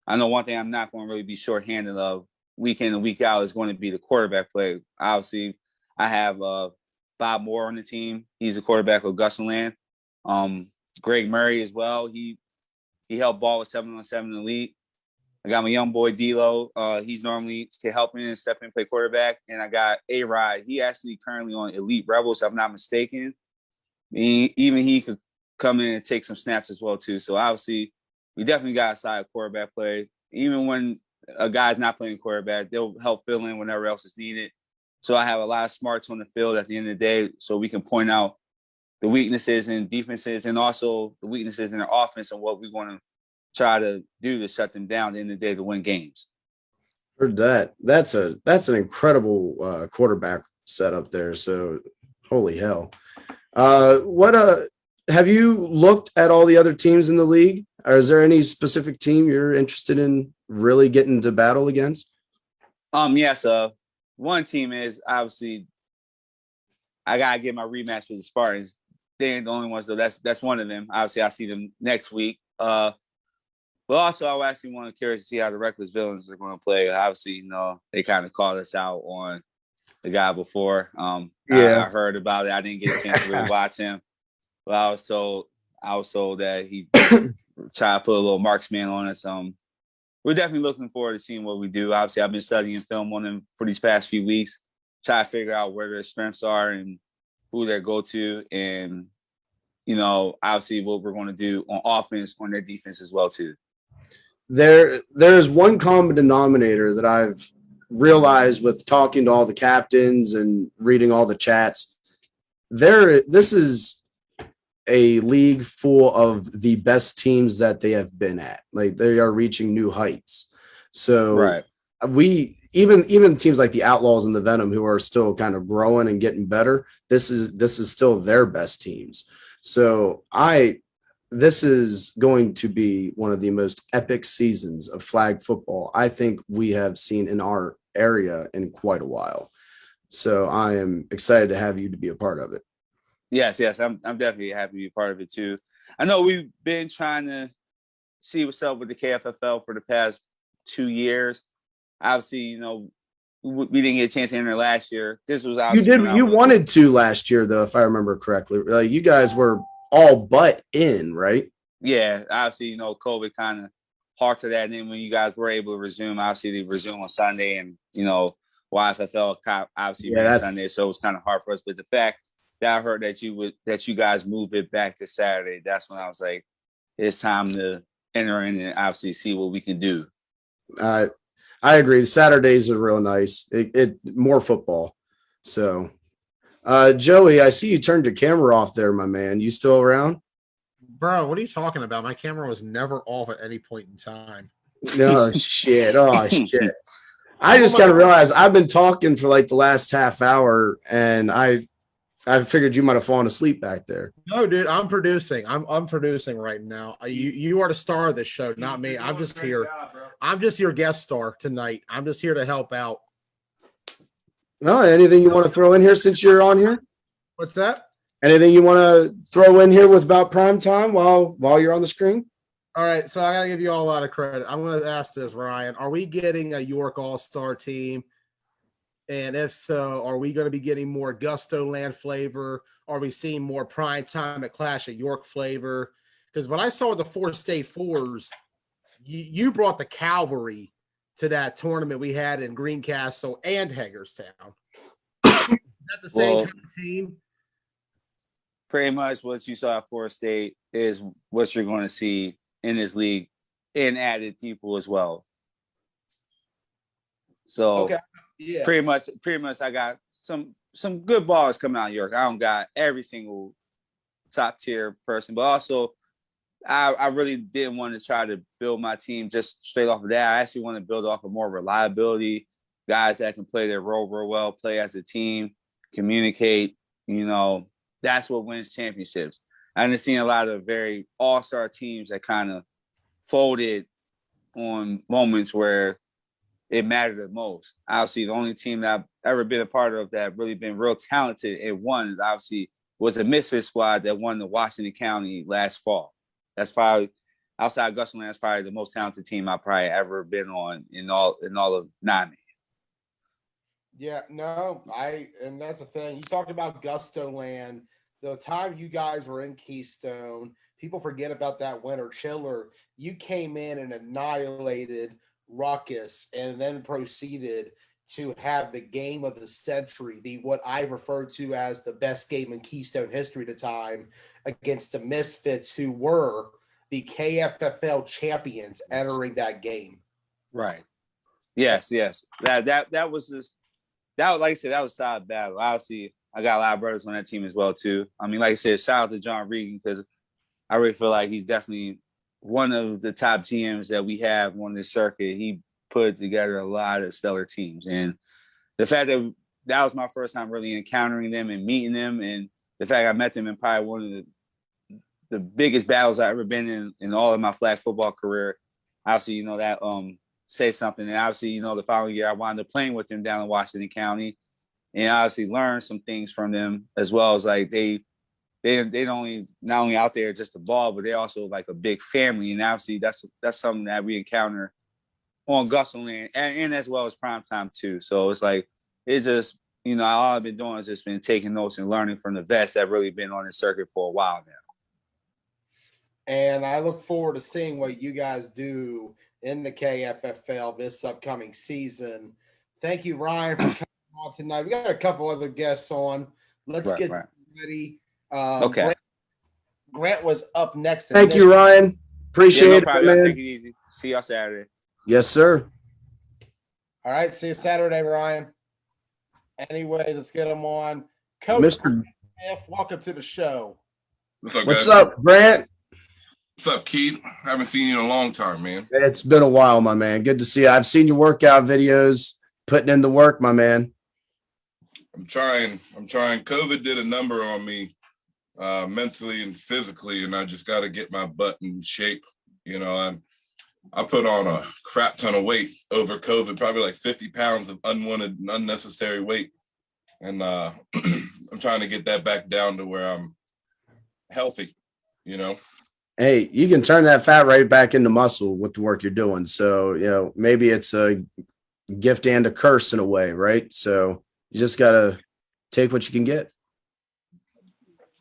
Speaker 6: I know one thing I'm not going to really be shorthanded of week in and week out is going to be the quarterback play. Obviously, I have Bob Moore on the team. He's a quarterback with Gusland. Greg Murray as well. He helped ball with 7-on-7 elite. I got my young boy D-Lo. He's normally can help me and step in and play quarterback. And I got A-Rod. He actually currently on Elite Rebels, if I'm not mistaken. Even he could come in and take some snaps as well, too. So, obviously, we definitely got a side quarterback play. Even when a guy's not playing quarterback, they'll help fill in whenever else is needed. So, I have a lot of smarts on the field at the end of the day so we can point out the weaknesses in defenses and also the weaknesses in their offense and what we want to try to do to shut them down at the end of the day to win games.
Speaker 1: Heard that. That's an incredible quarterback setup there. So, holy hell. What have you looked at all the other teams in the league? Or is there any specific team you're interested in really getting into battle against?
Speaker 6: Yes. One team is obviously I gotta get my rematch with the Spartans. They ain't the only ones though. That's one of them. Obviously, I see them next week. But also, I actually want to curious to see how the Reckless Villains are going to play. Obviously, you know, they kind of called us out on the guy before. I heard about it. I didn't get a chance to really watch him, but I was told that he tried to put a little marksman on us. We're definitely looking forward to seeing what we do. Obviously, I've been studying film on them for these past few weeks, try to figure out where their strengths are and who their go-to, and you know, obviously what we're going to do on offense, on their defense as well too.
Speaker 1: There's one common denominator that I've realized with talking to all the captains and reading all the chats. This is a league full of the best teams that they have been at. Like, they are reaching new heights. So
Speaker 6: right.
Speaker 1: We even teams like the Outlaws and the Venom, who are still kind of growing and getting better, this is still their best teams. So this is going to be one of the most epic seasons of flag football I think we have seen in our area in quite a while. So I am excited to have you to be a part of it.
Speaker 6: Yes, I'm definitely happy to be a part of it too. I know we've been trying to see what's up with the KFFL for the past 2 years. Obviously, you know, we didn't get a chance to enter last year. This was obviously
Speaker 1: you wanted to last year though, if I remember correctly. You guys were all but in, right?
Speaker 6: Yeah, obviously, you know, COVID kind of halted that. And then when you guys were able to resume, obviously they resumed on Sunday, and you know, YFFL obviously ran Sunday, so it was kind of hard for us. But the fact that I heard that you guys moved it back to Saturday, that's when I was like, it's time to enter in and obviously see what we can do.
Speaker 1: I agree. Saturdays are real nice. It more football. So, Joey, I see you turned your camera off there, my man. You still around?
Speaker 2: Bro, what are you talking about? My camera was never off at any point in time.
Speaker 1: No shit. Oh shit. I just kind of realized I've been talking for like the last half hour, and I figured you might have fallen asleep back there.
Speaker 2: No, dude, I'm producing. I'm producing right now. You are the star of this show, not me. I'm just here. I'm just your guest star tonight. I'm just here to help out.
Speaker 1: Well, anything you want to throw in here since you're on here?
Speaker 2: What's that?
Speaker 1: Anything you want to throw in here with about prime time while you're on the screen?
Speaker 2: All right, so I got to give you all a lot of credit. I'm going to ask this, Ryan. Are we getting a York All-Star team? And if so, are we going to be getting more Gusto Land flavor? Are we seeing more prime time at Clash at York flavor? Because when I saw the 4-state fours, you brought the cavalry to that tournament we had in Greencastle and Hagerstown. That's the same kind of team.
Speaker 6: Pretty much what you saw at Florida State is what you're going to see in this league, and added people as well. So
Speaker 2: okay. Yeah.
Speaker 6: pretty much I got some good balls coming out of York. I don't got every single top tier person, but also I really didn't want to try to build my team just straight off of that. I actually want to build off of more reliability, guys that can play their role real well, play as a team. communicate. That's what wins championships. I didn't see a lot of very all-star teams that kind of folded on moments where it mattered the most. Obviously, the only team that I've ever been a part of that really been real talented and won is obviously was a Misfit squad that won the Washington County last fall. That's probably outside Guston, that's probably the most talented team I've probably ever been on in all of NAMI.
Speaker 2: Yeah, no, and that's the thing. You talked about Gusto Land. The time you guys were in Keystone, people forget about that winter chiller. You came in and annihilated Ruckus and then proceeded to have the game of the century, the what I refer to as the best game in Keystone history at the time, against the Misfits, who were the KFFL champions entering that game.
Speaker 6: Right. Yes. That was just like I said, that was a solid battle. Obviously, I got a lot of brothers on that team as well too. I mean, like I said, shout out to John Regan because I really feel like he's definitely one of the top GMs that we have on this circuit. He put together a lot of stellar teams, and the fact that was my first time really encountering them and meeting them, and the fact I met them in probably one of the biggest battles I've ever been in all of my flag football career. Obviously, that say something. And obviously, the following year I wound up playing with them down in Washington County, and obviously learned some things from them as well as like they don't not only out there just a ball, but they're also like a big family. And obviously that's something that we encounter on Guston Land and as well as prime time too. So it's like, it's just, all I've been doing is just been taking notes and learning from the vets that really been on the circuit for a while now.
Speaker 2: And I look forward to seeing what you guys do in the KFFL this upcoming season. Thank you, Ryan, for coming on tonight. We got a couple other guests on. Let's get ready.
Speaker 6: Okay.
Speaker 2: Grant was up next.
Speaker 1: Thank you, Ryan. Appreciate it, man.
Speaker 6: Take it easy. See y'all Saturday.
Speaker 1: Yes, sir.
Speaker 2: All right. See you Saturday, Ryan. Anyways, let's get him on. Coach
Speaker 1: Mr.
Speaker 2: F, welcome to the show.
Speaker 3: What's up,
Speaker 1: What's
Speaker 3: guys?
Speaker 1: up, Grant?
Speaker 3: What's up, Keith? Haven't seen you in a long time, man.
Speaker 1: It's been a while, my man. Good to see you. I've seen your workout videos, putting in the work, my man.
Speaker 3: I'm trying. COVID did a number on me mentally and physically, and I just got to get my butt in shape. I put on a crap ton of weight over COVID, probably like 50 pounds of unwanted and unnecessary weight. And I'm trying to get that back down to where I'm healthy,
Speaker 1: Hey, you can turn that fat right back into muscle with the work you're doing. So, maybe it's a gift and a curse in a way, right? So you just got to take what you can get.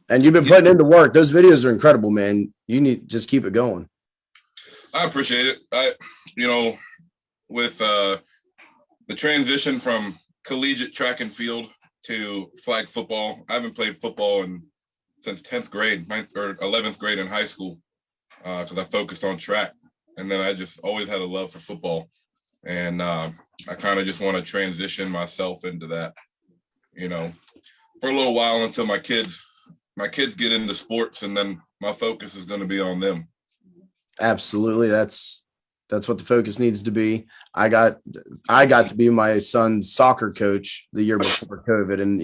Speaker 1: And you've been putting in the work. Those videos are incredible, man. You need just keep it going.
Speaker 3: I appreciate it. With the transition from collegiate track and field to flag football, I haven't played football since 10th grade, 9th or 11th grade in high school, because I focused on track. And then I just always had a love for football. And I kind of just want to transition myself into that, for a little while until my kids get into sports, and then my focus is going to be on them. Absolutely.
Speaker 1: That's what the focus needs to be. I got to be my son's soccer coach the year before COVID. And,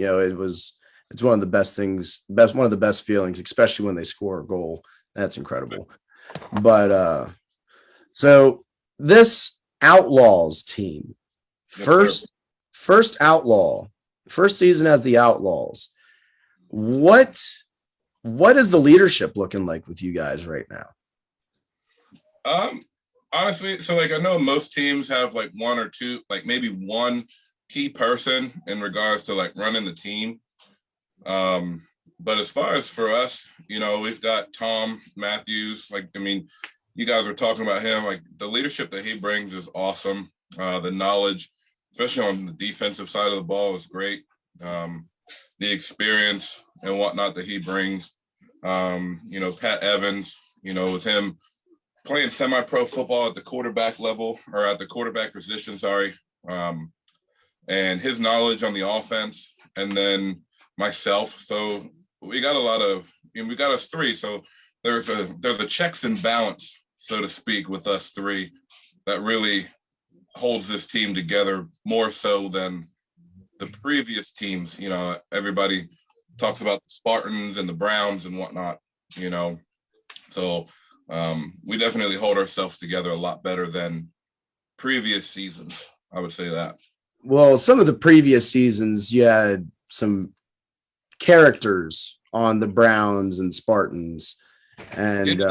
Speaker 1: it's one of the best things, one of the best feelings, especially when they score a goal. That's incredible. But so this Outlaws team, first season as the Outlaws. What is the leadership looking like with you guys right now?
Speaker 3: Honestly, so I know most teams have like one or two, like maybe one key person in regards to like running the team. But as far as for us, we've got Tom Matthews. You guys were talking about him. Like the leadership that he brings is awesome. The knowledge, especially on the defensive side of the ball, is great. The experience and whatnot that he brings. Pat Evans, with him playing semi-pro football at the quarterback level, or at the quarterback position, and his knowledge on the offense, and then myself. So we got we got us three. So there's a checks and balance, so to speak, with us three that really holds this team together more so than the previous teams. You know, everybody talks about the Spartans and the Browns and whatnot, you know. So we definitely hold ourselves together a lot better than previous seasons. I would say that.
Speaker 1: Well, some of the previous seasons, you had some characters on the Browns and Spartans, and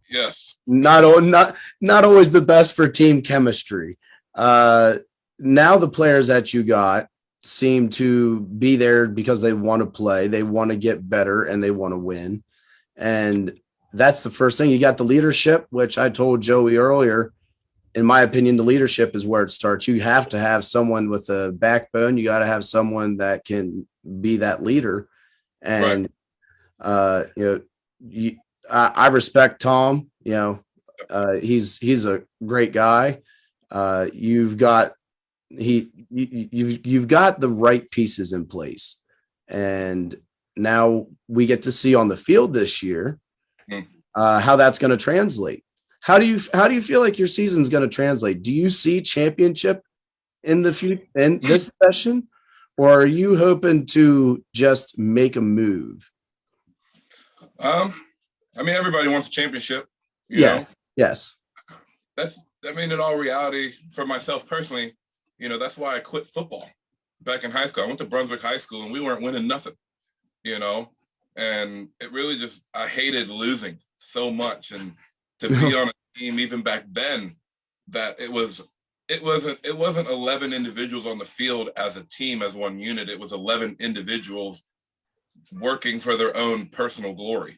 Speaker 3: Yes.
Speaker 1: not always the best for team chemistry. Now the players that you got seem to be there because they want to play, they want to get better, and they want to win. And that's the first thing. You got the leadership, which I told Joey earlier. In my opinion, the leadership is where it starts. You have to have someone with a backbone. You got to have someone that can be that leader. And I respect Tom. He's a great guy. You've got you've got the right pieces in place, and now we get to see on the field this year how that's going to translate. How do you feel like your season's going to translate? Do you see championship in the future in this session, or are you hoping to just make a move?
Speaker 3: I mean, everybody wants a championship.
Speaker 1: Yes.
Speaker 3: In all reality, for myself personally, that's why I quit football back in high school. I went to Brunswick High School and we weren't winning nothing, and it really I hated losing so much. And to be on a team even back then that it wasn't 11 individuals on the field as a team, as one unit. It was 11 individuals working for their own personal glory.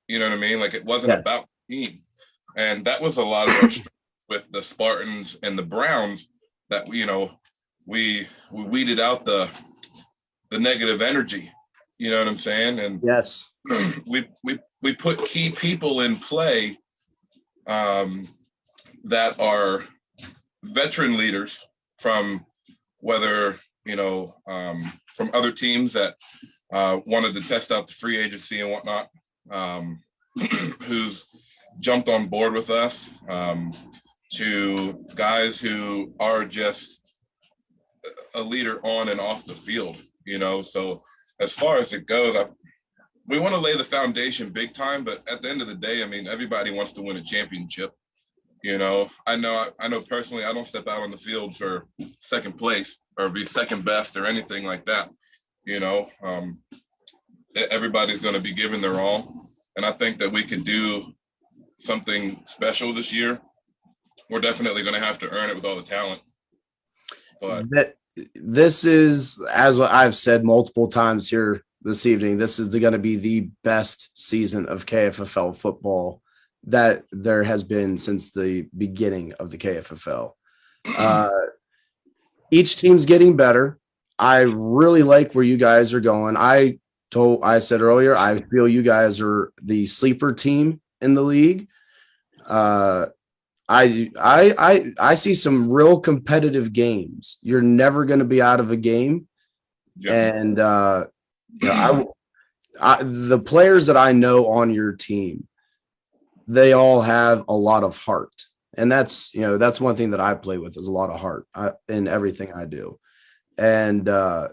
Speaker 3: You know what I mean? Like, it wasn't about the team. And that was a lot of our strength with the Spartans and the Browns, that we weeded out the negative energy. You know what I'm saying? And
Speaker 1: yes,
Speaker 3: we put key people in play that are veteran leaders from whether from other teams that wanted to test out the free agency and whatnot, who's jumped on board with us, to guys who are just a leader on and off the field. So as far as it goes, we want to lay the foundation big time, but at the end of the day, I mean, everybody wants to win a championship. I know personally, I don't step out on the field for second place or be second best or anything like that. Everybody's going to be giving their all. And I think that we could do something special this year. We're definitely going to have to earn it with all the talent. But
Speaker 1: this is, as I've said multiple times here this evening, this is going to be the best season of KFFL football that there has been since the beginning of the KFFL. Each team's getting better. I really like where you guys are going. I said earlier, I feel you guys are the sleeper team in the league. I see some real competitive games. You're never going to be out of a game. Yeah. And the players that I know on your team, they all have a lot of heart. And that's one thing that I play with, is a lot of heart in everything I do. And a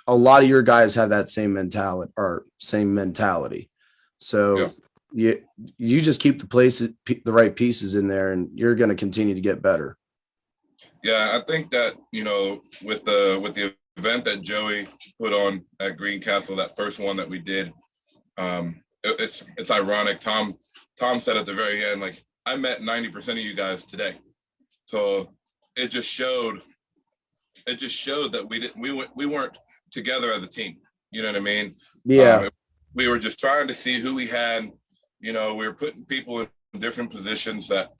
Speaker 1: lot of your guys have that same mentality. So you just keep the right pieces in there, and you're going to continue to get better.
Speaker 3: Yeah, I think that, with the event that Joey put on at Greencastle, that first one that we did, it's ironic. Tom said at the very end, like, I met 90% of you guys today. So it just showed that we weren't together as a team. You know what I mean?
Speaker 1: Yeah.
Speaker 3: We were just trying to see who we had. We were putting people in different positions that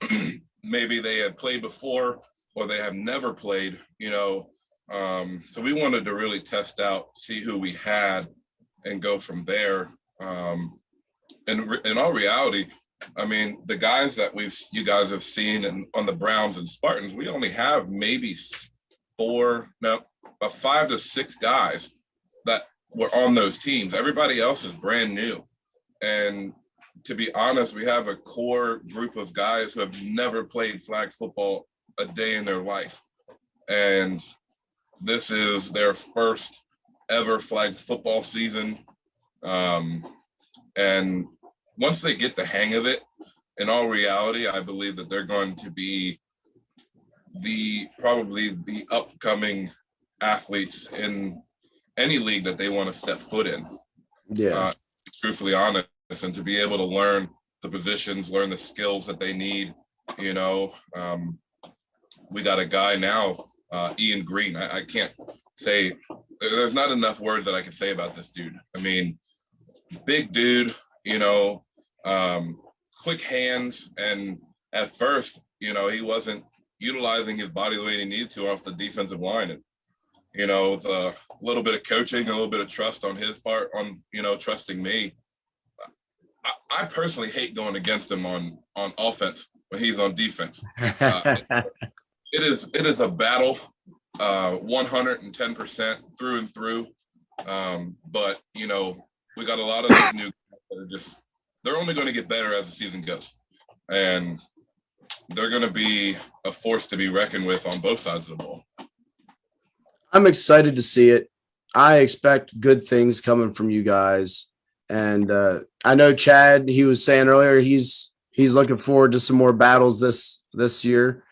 Speaker 3: maybe they had played before or they have never played, so we wanted to really test out, see who we had, and go from there. And in all reality, I mean, the guys that you guys have seen on the Browns and Spartans, we only have maybe 5 to 6 guys that were on those teams. Everybody else is brand new. And to be honest, we have a core group of guys who have never played flag football a day in their life. And This is their first ever flag football season. And once they get the hang of it, in all reality, I believe that they're going to be probably the upcoming athletes in any league that they want to step foot in.
Speaker 1: Yeah.
Speaker 3: Truthfully honest, and to be able to learn the positions, learn the skills that they need. We got a guy now, Ian Green. I can't say, there's not enough words that I can say about this dude. I mean, big dude, quick hands. And at first, he wasn't utilizing his body the way he needed to off the defensive line. And, with a little bit of coaching, a little bit of trust on his part, on, trusting me. I personally hate going against him on offense when he's on defense. It is a battle, 110% through and through. But we got a lot of these new guys that are they're only going to get better as the season goes, and they're going to be a force to be reckoned with on both sides of the ball.
Speaker 1: I'm excited to see it. I expect good things coming from you guys. And I know Chad, he was saying earlier, he's looking forward to some more battles this year.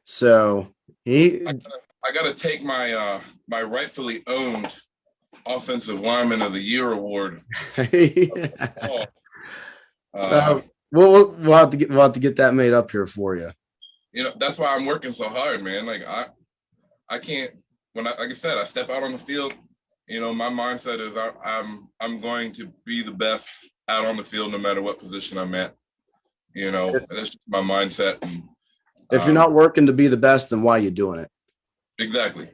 Speaker 1: So
Speaker 3: I got to take my my rightfully owned Offensive Lineman of the Year award.
Speaker 1: We'll have to get that made up here for you.
Speaker 3: That's why I'm working so hard, man. Like I can't, like I said, I step out on the field. My mindset is I'm going to be the best out on the field no matter what position I'm at. That's just my mindset. And,
Speaker 1: if you're not working to be the best, then why are you doing it?
Speaker 3: Exactly.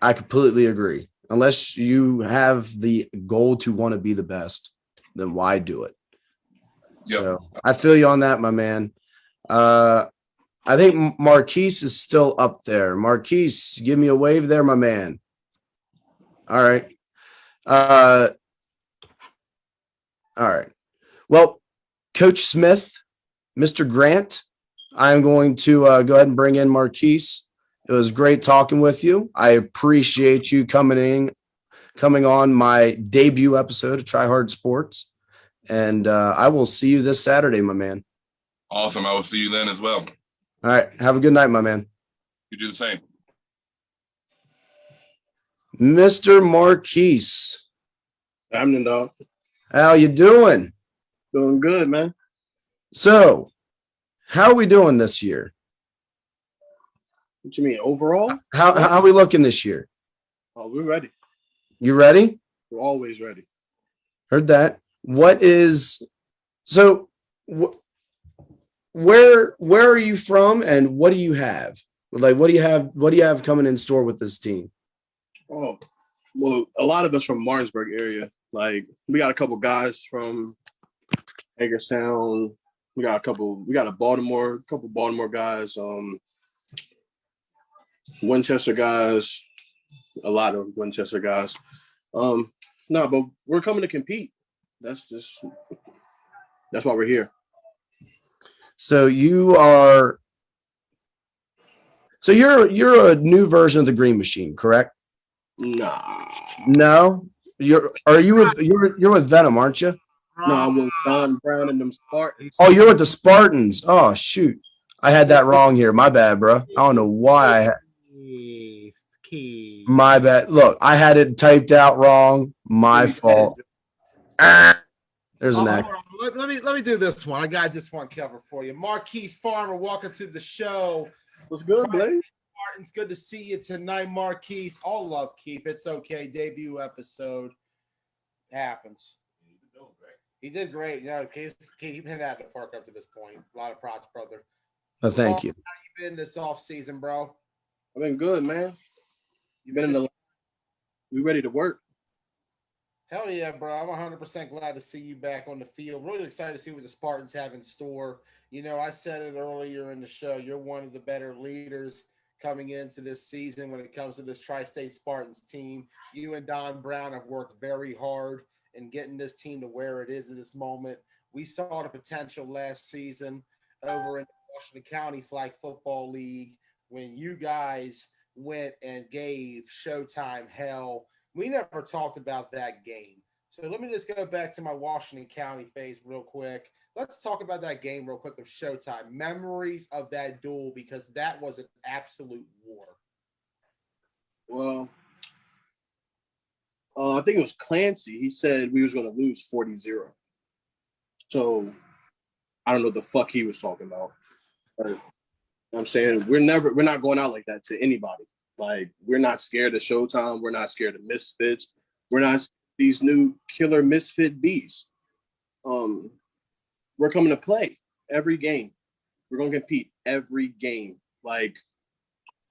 Speaker 1: I completely agree. Unless you have the goal to want to be the best, then why do it? Yep. So I feel you on that, my man. I think Marquise is still up there. Marquise, give me a wave there, my man. All right. All right. Well, Coach Smith, Mr. Grant, I'm going to go ahead and bring in Marquise. It was great talking with you. I appreciate you coming on my debut episode of Try Hard Sports. And I will see you this Saturday, my man.
Speaker 3: Awesome. I will see you then as well.
Speaker 1: All right. Have a good night, my man.
Speaker 3: You do the same.
Speaker 1: Mr. Marquise.
Speaker 7: Happening, dog.
Speaker 1: How you doing?
Speaker 7: Doing good, man.
Speaker 1: So, how are we doing this year?
Speaker 7: What you mean, overall?
Speaker 1: How are we looking this year?
Speaker 7: Oh, we're ready.
Speaker 1: You ready?
Speaker 7: We're always ready.
Speaker 1: Heard that. Where are you from, and what do you have? Like, what do you have coming in store with this team?
Speaker 7: Oh, well, a lot of us from Martinsburg area. Like, we got a couple guys from Hagerstown. We got a couple Baltimore guys, Winchester guys, a lot of Winchester guys. No, but we're coming to compete. That's why we're here.
Speaker 1: So you're a new version of the Green Machine, correct?
Speaker 7: Nah.
Speaker 1: No? You're with Venom, aren't you?
Speaker 7: No, I'm with Don Brown and them Spartans.
Speaker 1: Oh, you're with the Spartans. Oh, shoot. I had that wrong here. My bad, bro. I don't know why my bad. Look, I had it typed out wrong. My fault. There's an X.
Speaker 2: Let me do this one. I got this one covered for you. Marquise Farmer, welcome to the show.
Speaker 7: What's good, Blaze?
Speaker 2: It's good to see you tonight, Marquise. All love, Keith. It's okay. Debut episode happens. He did great. Keith hit out the park up to this point. A lot of props, brother.
Speaker 1: Oh, thank you.
Speaker 2: How you been this off season, bro?
Speaker 7: I've been good, man. We ready to work.
Speaker 2: Hell yeah, bro. I'm 100% glad to see you back on the field. Really excited to see what the Spartans have in store. I said it earlier in the show. You're one of the better leaders coming into this season when it comes to this Tri-State Spartans team. You and Don Brown have worked very hard in getting this team to where it is at this moment. We saw the potential last season over in the Washington County Flag Football League when you guys went and gave Showtime hell. We never talked about that game. So let me just go back to my Washington County phase real quick. Let's talk about that game real quick of Showtime. Memories of that duel, because that was an absolute war.
Speaker 7: Well, I think it was Clancy. He said we was going to lose 40-0. So I don't know what the fuck he was talking about. But I'm saying we're not going out like that to anybody. Like, we're not scared of Showtime. We're not scared of Misfits. We're not these new killer Misfit beasts. We're coming to play every game. We're going to compete every game. Like,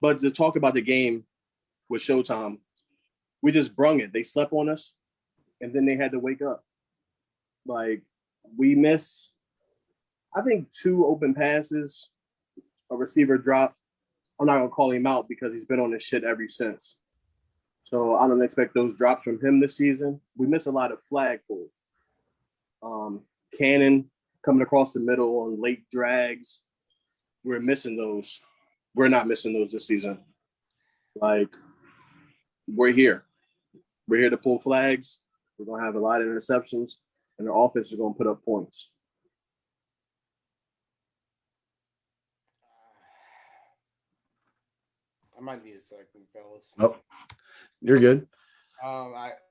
Speaker 7: but to talk about the game with Showtime, we just brung it. They slept on us, and then they had to wake up. Like, we missed, I think, 2 open passes, a receiver dropped. I'm not going to call him out because he's been on this shit ever since. So I don't expect those drops from him this season. We miss a lot of flag pulls. Cannon coming across the middle on late drags. We're missing those. We're not missing those this season. Like, we're here. We're here to pull flags. We're going to have a lot of interceptions, and the offense is going to put up points.
Speaker 2: I might need a second, fellas.
Speaker 1: Oh, you're good.
Speaker 2: Yeah,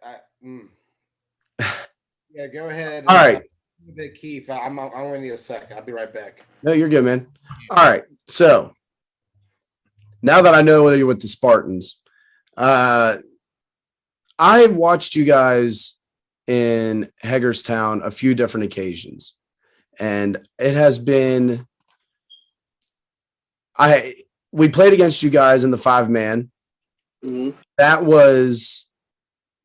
Speaker 2: go ahead.
Speaker 1: All right.
Speaker 2: Big Keith. I'm going to need a second. I'll be right back.
Speaker 1: No, you're good, man. All right. So now that I know you're with the Spartans, I've watched you guys in Hagerstown a few different occasions, and it has been we played against you guys in the 5-man.
Speaker 7: Mm-hmm.
Speaker 1: That was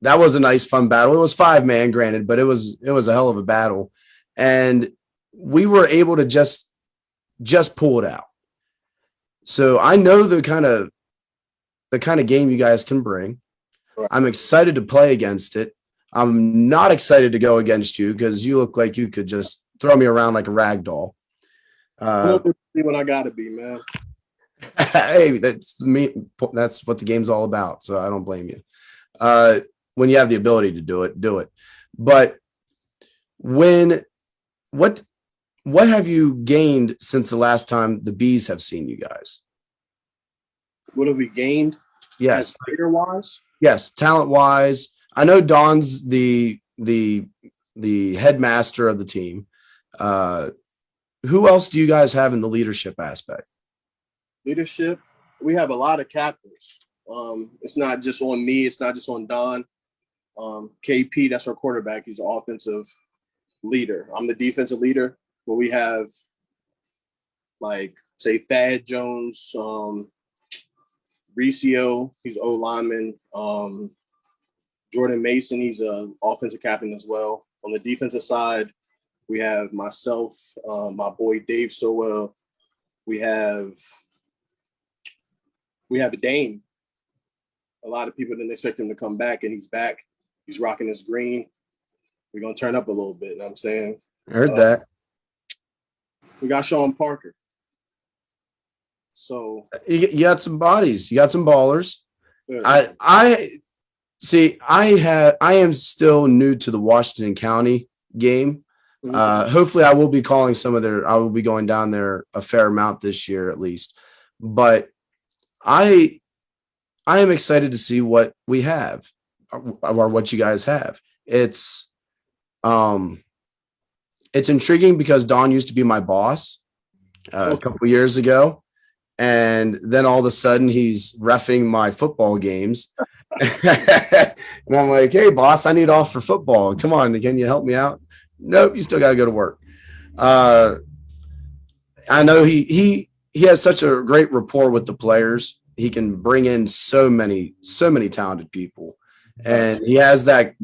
Speaker 1: a nice, fun battle. It was 5-man, granted, but it was a hell of a battle, and we were able to just pull it out. So I know the kind of game you guys can bring. I'm excited to play against it. I'm not excited to go against you because you look like you could just throw me around like a rag doll.
Speaker 7: When I gotta be, man.
Speaker 1: Hey, that's me. That's what the game's all about. So I don't blame you. When you have the ability to do it, do it. But what have you gained since the last time the Bees have seen you guys?
Speaker 7: What have we gained?
Speaker 1: Yes,
Speaker 7: player wise.
Speaker 1: Yes, talent wise. I know Don's the headmaster of the team. Who else do you guys have in the leadership aspect?
Speaker 7: Leadership, we have a lot of captains. It's not just on me. It's not just on Don. KP, that's our quarterback. He's an offensive leader. I'm the defensive leader. But we have, like, say, Thad Jones, Recio, he's O lineman. Jordan Mason, he's an offensive captain as well. On the defensive side, we have myself, my boy Dave Sowell. We have Dane. A lot of people didn't expect him to come back, and he's back. He's rocking his green. We're going to turn up a little bit, you know what I'm saying?
Speaker 1: I heard that.
Speaker 7: We got Sean Parker. So
Speaker 1: you got some bodies. You got some ballers.
Speaker 7: Yeah.
Speaker 1: I see. I am still new to the Washington County game.
Speaker 7: Mm-hmm.
Speaker 1: Hopefully, I will be calling I will be going down there a fair amount this year, at least. But I am excited to see what we have, or what you guys have. It's intriguing because Don used to be my boss a couple years ago. And then all of a sudden he's reffing my football games. And I'm like, hey, boss, I need off for football. Come on, can you help me out? Nope, you still got to go to work. I know he has such a great rapport with the players. He can bring in so many talented people. And he has the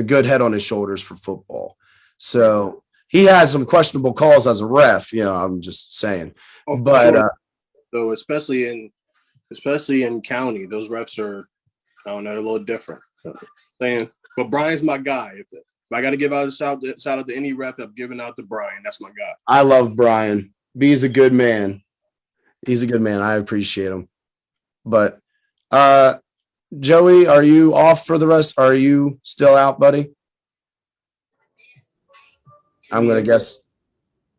Speaker 1: good head on his shoulders for football. So he has some questionable calls as a ref, I'm just saying. But
Speaker 7: sure. So especially in county, those refs are, I don't know, they're a little different. But Brian's my guy. If I got to give out a shout out to any ref, I've given out to Brian. That's my guy.
Speaker 1: I love Brian. B's a good man. He's a good man. I appreciate him. But Joey, are you off for the rest? Are you still out, buddy? I'm gonna guess.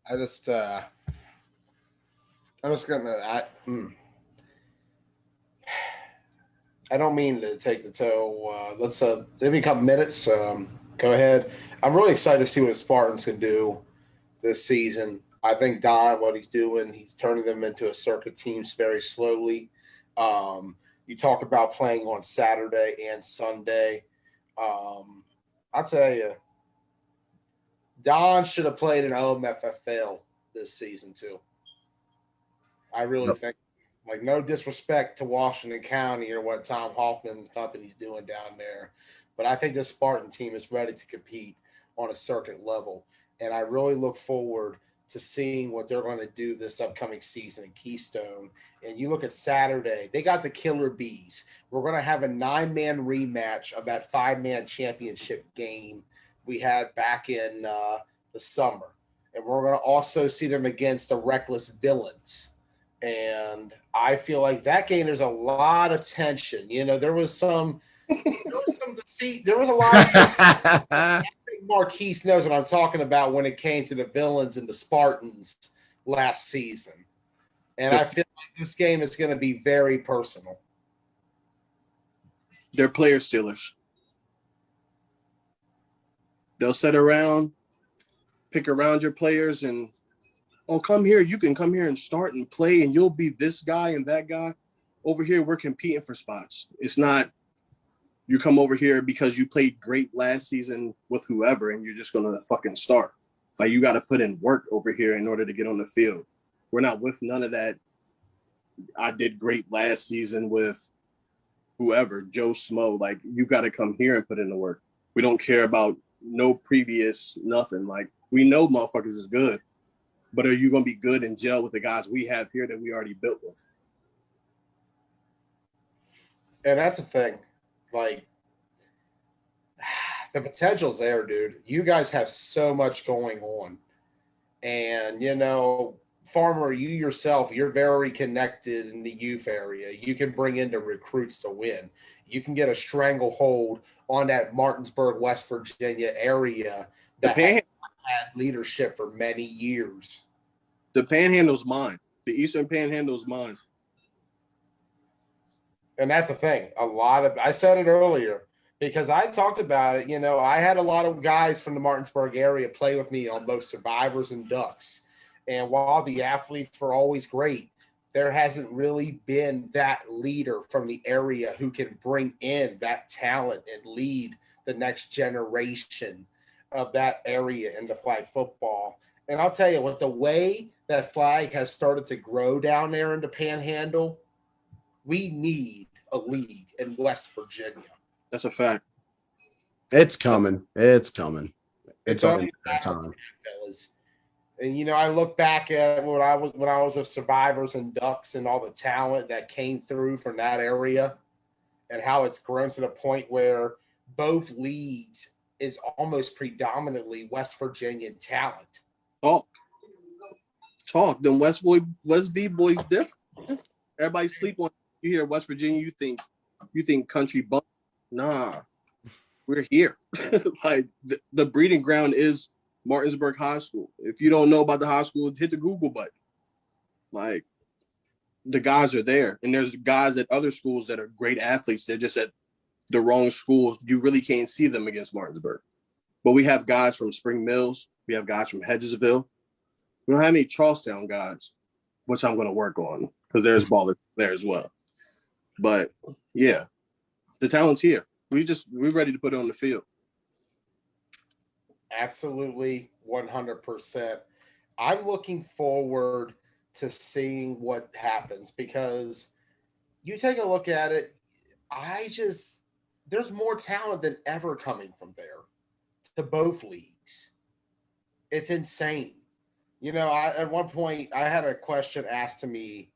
Speaker 2: I'm just gonna. I don't mean to take the toe. Let's give me a couple minutes. Go ahead. I'm really excited to see what the Spartans can do this season. I think Don, what he's doing, he's turning them into a circuit teams very slowly. You talk about playing on Saturday and Sunday. I'll tell you, Don should have played in OMFFL this season too. I really think. Like, no disrespect to Washington County or what Tom Hoffman's company's doing down there, but I think this Spartan team is ready to compete on a circuit level, and I really look forward to seeing what they're going to do this upcoming season in Keystone. And you look at Saturday, they got the Killer Bees. We're going to have a 9-man rematch of that 5-man championship game we had back in the summer, and we're going to also see them against the Reckless Villains. And I feel like that game, there's a lot of tension. You know, there was a lot of Marquise knows what I'm talking about when it came to the Villains and the Spartans last season. And I feel like this game is going to be very personal.
Speaker 7: They're player stealers. They'll sit around, pick around your players, and come here. You can come here and start and play, and you'll be this guy and that guy. Over here, we're competing for spots. It's not you come over here because you played great last season with whoever, and you're just going to fucking start. Like, you got to put in work over here in order to get on the field. We're not with none of that. I did great last season with whoever, Joe Smo. Like, you got to come here and put in the work. We don't care about no previous nothing. Like, we know motherfuckers is good. But are you going to be good in gel with the guys we have here that we already built with?
Speaker 2: And that's the thing. Like, the potential's there, dude. You guys have so much going on. And, you know, Farmer, you yourself, you're very connected in the youth area. You can bring in the recruits to win. You can get a stranglehold on that Martinsburg, West Virginia area that has had leadership for many years.
Speaker 7: The Panhandle's mine. The Eastern Panhandle's mine.
Speaker 2: And that's the thing. I said it earlier because I talked about it. You know, I had a lot of guys from the Martinsburg area play with me on both Survivors and Ducks. And while the athletes were always great, there hasn't really been that leader from the area who can bring in that talent and lead the next generation of that area into flag football. And I'll tell you, with the way that flag has started to grow down there in the Panhandle, we need a league in West Virginia.
Speaker 7: That's a fact.
Speaker 1: It's coming. It's coming. It's only time.
Speaker 2: And you know, I look back at when I was with Survivors and Ducks and all the talent that came through from that area, and how it's grown to the point where both leagues is almost predominantly West Virginian talent.
Speaker 7: Talk. Them West V boys different. Everybody sleep on. You hear West Virginia, you think country bump. Nah, we're here. Like the breeding ground is Martinsburg High School. If you don't know about the high school, hit the Google button. Like, the guys are there, and there's guys at other schools that are great athletes. They're just at the wrong schools. You really can't see them against Martinsburg. But we have guys from Spring Mills. We have guys from Hedgesville. We don't have any Charlestown guys, which I'm going to work on because there's ballers there as well. But yeah, the talent's here. We're ready to put it on the field.
Speaker 2: Absolutely, 100%. I'm looking forward to seeing what happens because you take a look at it. There's more talent than ever coming from there to both leagues. It's insane. You know, at one point I had a question asked to me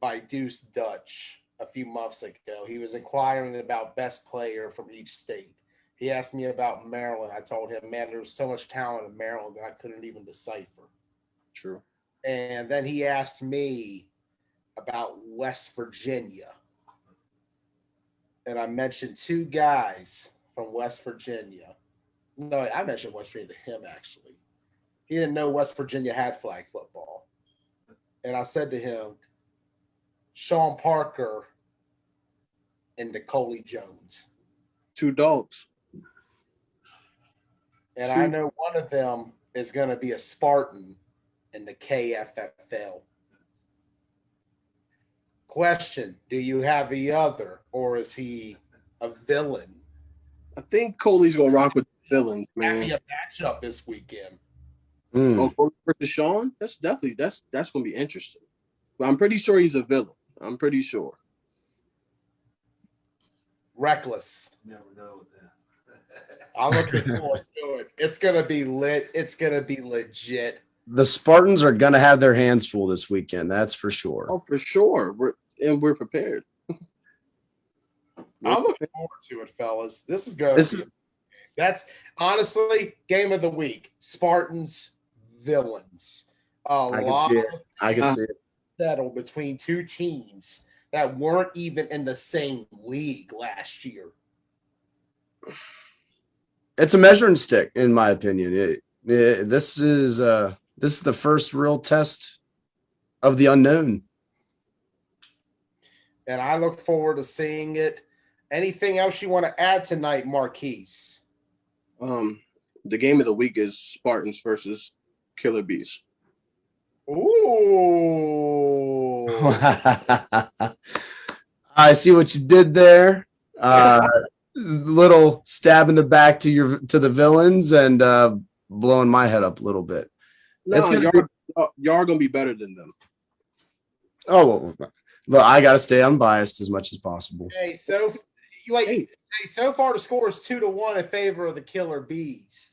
Speaker 2: by Deuce Dutch a few months ago. He was inquiring about best player from each state. He asked me about Maryland. I told him, man, there's so much talent in Maryland that I couldn't even decipher.
Speaker 7: True.
Speaker 2: And then he asked me, about West Virginia. And I mentioned two guys from West Virginia. No, I mentioned West Virginia to him, actually. He didn't know West Virginia had flag football. And I said to him, Sean Parker and Nicole Jones.
Speaker 7: Two dogs.
Speaker 2: And I know one of them is going to be a Spartan in the KFFL. Question, do you have the other, or is he a villain?
Speaker 7: I think Coley's gonna rock with the villains,
Speaker 2: Having
Speaker 7: man.
Speaker 2: a matchup this weekend.
Speaker 7: Oh, Coley versus Sean? That's gonna be interesting. But I'm pretty sure he's a villain. I'm pretty sure.
Speaker 2: Reckless.
Speaker 5: Never know with that.
Speaker 2: I'm looking forward to it. It's going to be lit. It's going to be legit.
Speaker 1: The Spartans are going to have their hands full this weekend. That's for sure.
Speaker 7: Oh, for sure. We're prepared.
Speaker 2: I'm looking forward to it, fellas. This is going to be. That's honestly game of the week. Spartans, villains.
Speaker 1: I can see it. I can see it.
Speaker 2: Settle between two teams that weren't even in the same league last year.
Speaker 1: It's a measuring stick, in my opinion. This is the first real test of the unknown.
Speaker 2: And I look forward to seeing it. Anything else you want to add tonight, Marquise?
Speaker 7: The game of the week is Spartans versus Killer Bees.
Speaker 2: Ooh.
Speaker 1: I see what you did there. Little stab in the back to the villains and blowing my head up a little bit.
Speaker 7: No, y'all are gonna be better than them.
Speaker 1: Oh, well, look, I gotta stay unbiased as much as possible.
Speaker 2: Hey, so far the score is 2-1 in favor of the Killer Bees.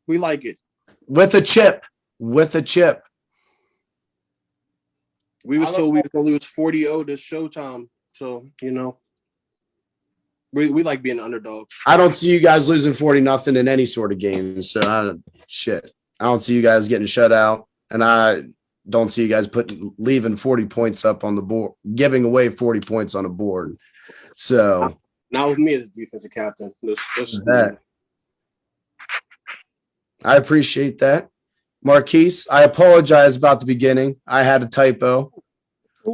Speaker 7: We like it.
Speaker 1: With a chip. With a chip.
Speaker 7: We was told we were gonna lose 40-0 to Showtime. So, we like being underdogs.
Speaker 1: I don't see you guys losing 40-0 in any sort of game. So I don't see you guys getting shut out. And I don't see you guys leaving 40 points up on the board, giving away 40 points on the board. So
Speaker 7: not with me as defensive captain.
Speaker 1: I appreciate that. Marquise, I apologize about the beginning. I had a typo.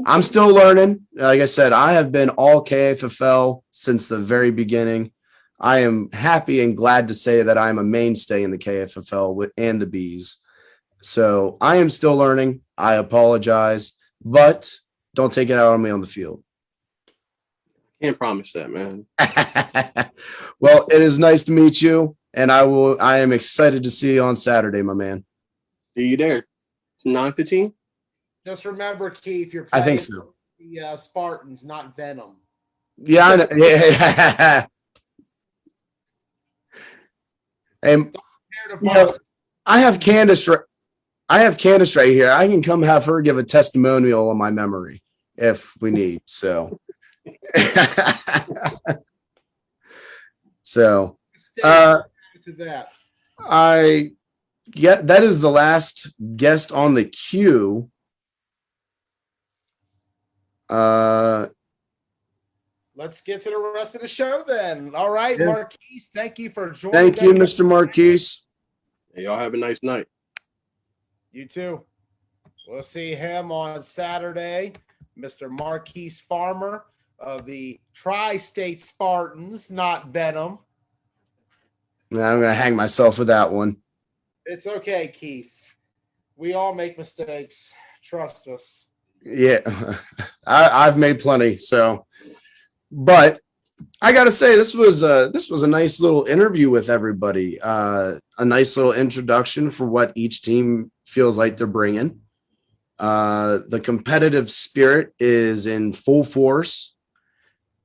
Speaker 1: I'm still learning. Like I said, I have been all KFFL since the very beginning. I am happy and glad to say that I'm a mainstay in the KFFL and the Bees. So I am still learning. I apologize, but don't take it out on me on the field.
Speaker 7: Can't promise that, man.
Speaker 1: Well, it is nice to meet you, and I am excited to see you on Saturday, my man.
Speaker 7: See you there. 9:15?
Speaker 2: Just remember, Keith, you're
Speaker 1: I
Speaker 2: playing
Speaker 1: think so.
Speaker 2: The Spartans, not Venom.
Speaker 1: Yeah, I know. Yeah. And I have Candace. I have Candace right here. I can come have her give a testimonial on my memory if we need. So, that is the last guest on the queue.
Speaker 2: Let's get to the rest of the show then. All right,
Speaker 1: yeah.
Speaker 2: Marquise, thank you for joining.
Speaker 1: Thank you, Mr. Marquise.
Speaker 7: Hey, y'all have a nice night.
Speaker 2: You too. We'll see him on Saturday. Mr. Marquise Farmer of the Tri-State Spartans, not Venom.
Speaker 1: I'm going to hang myself with that one.
Speaker 2: It's okay, Keith. We all make mistakes. Trust us.
Speaker 1: Yeah, I've made plenty. So, but I got to say, this was a nice little interview with everybody. A nice little introduction for what each team feels like they're bringing. The competitive spirit is in full force,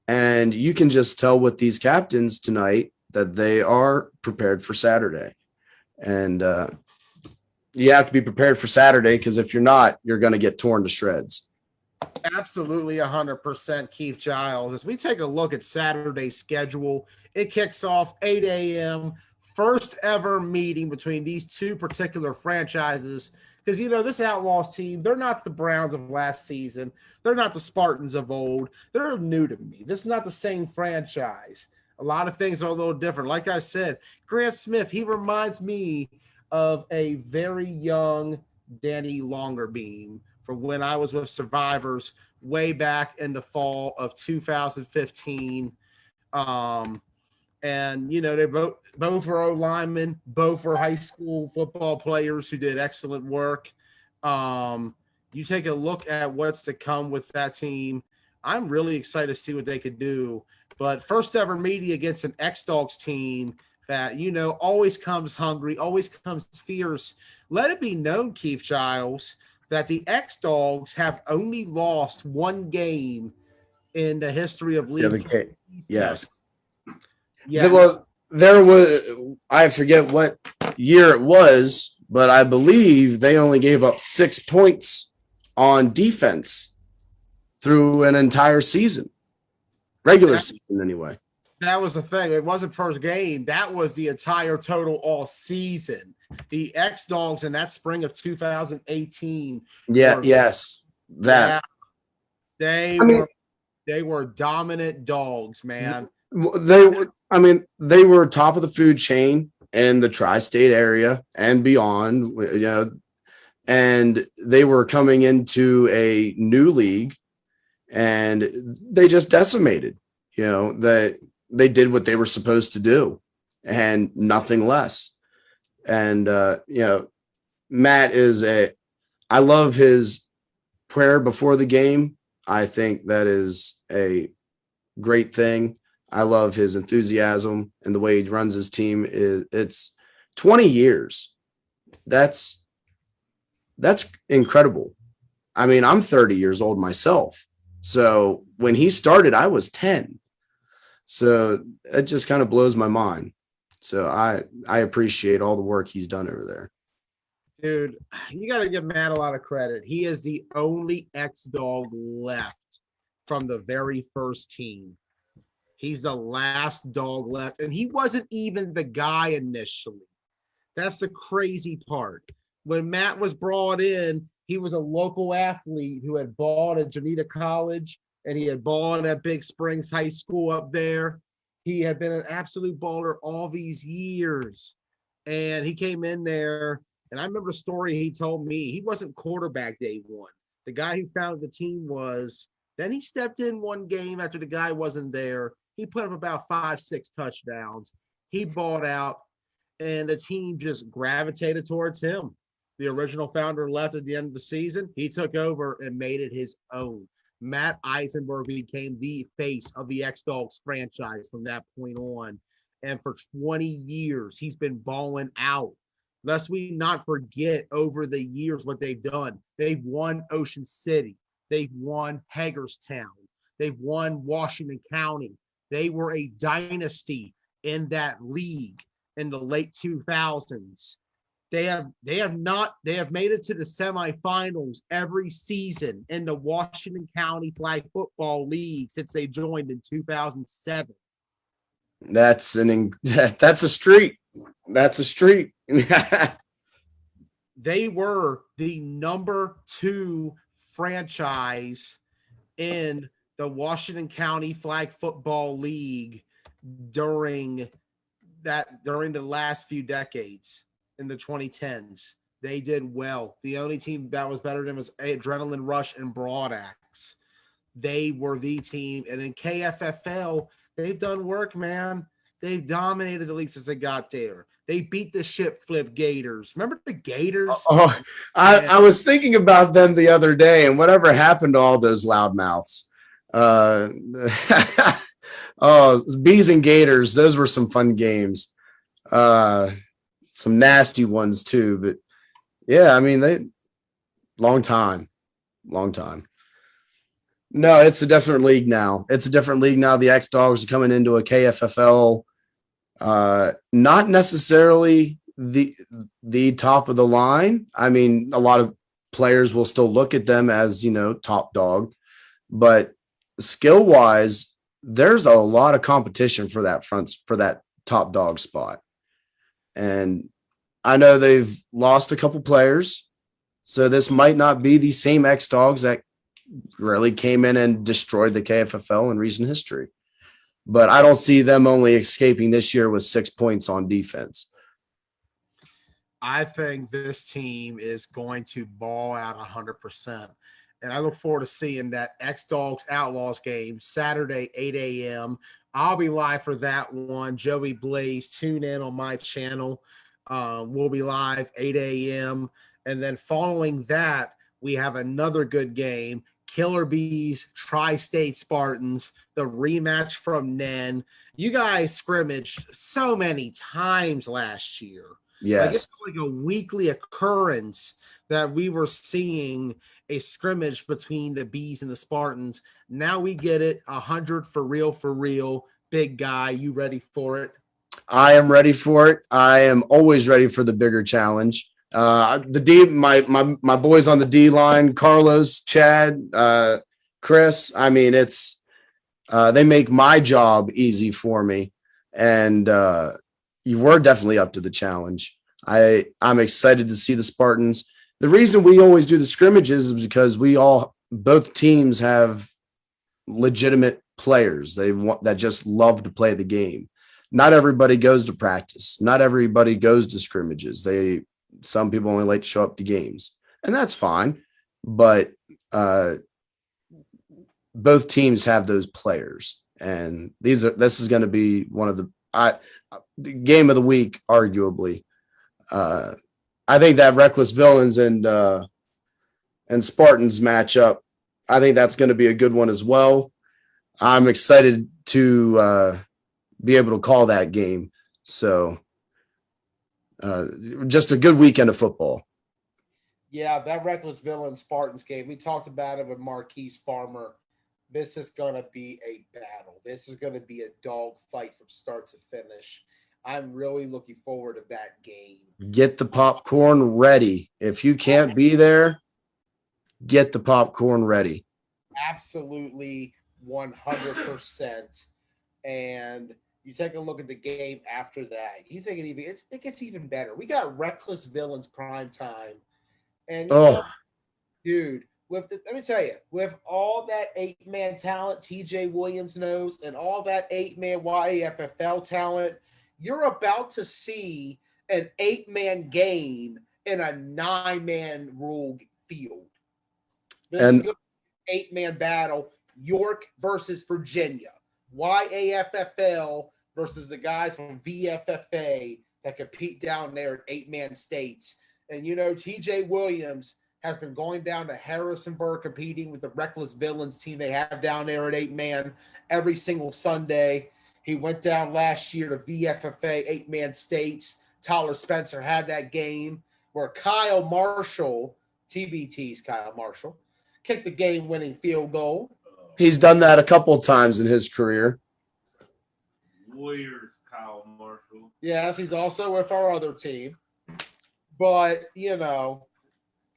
Speaker 1: and you can just tell with these captains tonight that they are prepared for Saturday. And you have to be prepared for Saturday, because if you're not, you're going to get torn to shreds.
Speaker 2: Absolutely 100%, Keith Giles. As we take a look at Saturday's schedule, it kicks off 8 a.m. First ever meeting between these two particular franchises Because, this Outlaws team, they're not the Browns of last season. They're not the Spartans of old. They're new to me. This is not the same franchise. A lot of things are a little different. Like I said, Grant Smith, he reminds me of a very young Danny Longerbeam from when I was with Survivors way back in the fall of 2015. And, they both were O-linemen, both were high school football players who did excellent work. You take a look at what's to come with that team. I'm really excited to see what they could do. But first ever meeting against an X-Dogs team that, always comes hungry, always comes fierce. Let it be known, Keith Giles, that the X-Dogs have only lost one game in the history of league.
Speaker 1: Yes.
Speaker 2: Yes.
Speaker 1: There was, I forget what year it was, but I believe they only gave up 6 points on defense through an entire season, regular season anyway.
Speaker 2: That was the thing. It wasn't per game. That was the entire total all season. The X-Dogs in that spring of 2018. They were dominant dogs, man.
Speaker 1: They were top of the food chain in the tri-state area and beyond, and they were coming into a new league and they just decimated, they did what they were supposed to do and nothing less. And, Matt I love his prayer before the game. I think that is a great thing. I love his enthusiasm and the way he runs his team. It's 20 years. That's incredible. I mean, I'm 30 years old myself. So when he started, I was 10. So it just kind of blows my mind. So I appreciate all the work he's done over there.
Speaker 2: Dude, you got to give Matt a lot of credit. He is the only X-Dog left from the very first team. He's the last dog left, and he wasn't even the guy initially. That's the crazy part. When Matt was brought in, he was a local athlete who had balled at Janita College, and he had balled at Big Springs High School up there. He had been an absolute baller all these years, and he came in there, and I remember a story he told me. He wasn't quarterback day one. The guy who founded the team was. Then he stepped in one game after the guy wasn't there. He put up about 5-6 touchdowns. He balled out, and the team just gravitated towards him. The original founder left at the end of the season. He took over and made it his own. Matt Eisenberg became the face of the X-Dogs franchise from that point on. And for 20 years, he's been balling out. Lest we not forget over the years what they've done. They've won Ocean City. They've won Hagerstown. They've won Washington County. They were a dynasty in that league in the late 2000s. They have made it to the semifinals every season in the Washington County Flag Football League since they joined in 2007.
Speaker 1: That's a streak. That's a streak.
Speaker 2: They were the number 2 franchise in the Washington County Flag Football League during the last few decades in the 2010s. They did well. The only team that was better than them was Adrenaline Rush and Broad Axe. They were the team. And in KFFL, they've done work, man. They've dominated the league since they got there. They beat the ship flip Gators. Remember the Gators?
Speaker 1: I was thinking about them the other day, and whatever happened to all those loudmouths. Bees and Gators, those were some fun games. Some nasty ones too, but yeah, I mean, long time. No, it's a different league now. The X-Dogs are coming into a KFFL. Not necessarily the top of the line. I mean, a lot of players will still look at them as, top dog, but skill wise, there's a lot of competition for that top dog spot. And I know they've lost a couple players, So this might not be the same X-Dogs that really came in and destroyed the KFFL in recent history. But I don't see them only escaping this year with 6 points on defense.
Speaker 2: I think this team is going to ball out 100%. And I look forward to seeing that X-Dogs Outlaws game Saturday, 8 a.m. I'll be live for that one. Joey Blaze, tune in on my channel. We'll be live 8 a.m. And then following that, we have another good game. Killer Bees, Tri-State Spartans, the rematch from Nen. You guys scrimmaged so many times last year.
Speaker 1: Yes.
Speaker 2: Like it's like a weekly occurrence that we were seeing a scrimmage between the Bees and the Spartans. Now we get it, 100 for real. Big guy, you ready for it?
Speaker 1: I am ready for it. I am always ready for the bigger challenge. My boys on the D line, Carlos, Chad, Chris. I mean, it's they make my job easy for me, and you were definitely up to the challenge. I'm excited to see the Spartans. The reason we always do the scrimmages is because both teams have legitimate players that just love to play the game. Not everybody goes to practice. Not everybody goes to scrimmages. Some people only like to show up to games, and that's fine. But both teams have those players, and this is going to be one of the game of the week, arguably. I think that Reckless Villains and Spartans matchup, I think that's going to be a good one as well. I'm excited to be able to call that game. So just a good weekend of football.
Speaker 2: Yeah, that Reckless Villains Spartans game, we talked about it with Marquise Farmer. This is going to be a battle. This is going to be a dog fight from start to finish. I'm really looking forward to that game.
Speaker 1: Get the popcorn ready. If you can't be there, get the popcorn ready.
Speaker 2: Absolutely 100%. And you take a look at the game after that, you think it gets even better. We got Reckless Villains prime time. And dude, let me tell you, with all that 8-man talent TJ Williams knows and all that 8-man YAFFL talent, you're about to see an 8-man game in a 9-man rule field. This is going to be an 8-man battle. York versus Virginia. YAFFL versus the guys from VFFA that compete down there at 8-man states. And, TJ Williams has been going down to Harrisonburg competing with the Reckless Villains team they have down there at 8-man every single Sunday. He went down last year to VFFA 8-man states. Tyler Spencer had that game where Kyle Marshall, TBT's Kyle Marshall, kicked the game-winning field goal.
Speaker 1: He's done that a couple of times in his career.
Speaker 5: Warriors, Kyle Marshall.
Speaker 2: Yes, he's also with our other team. But,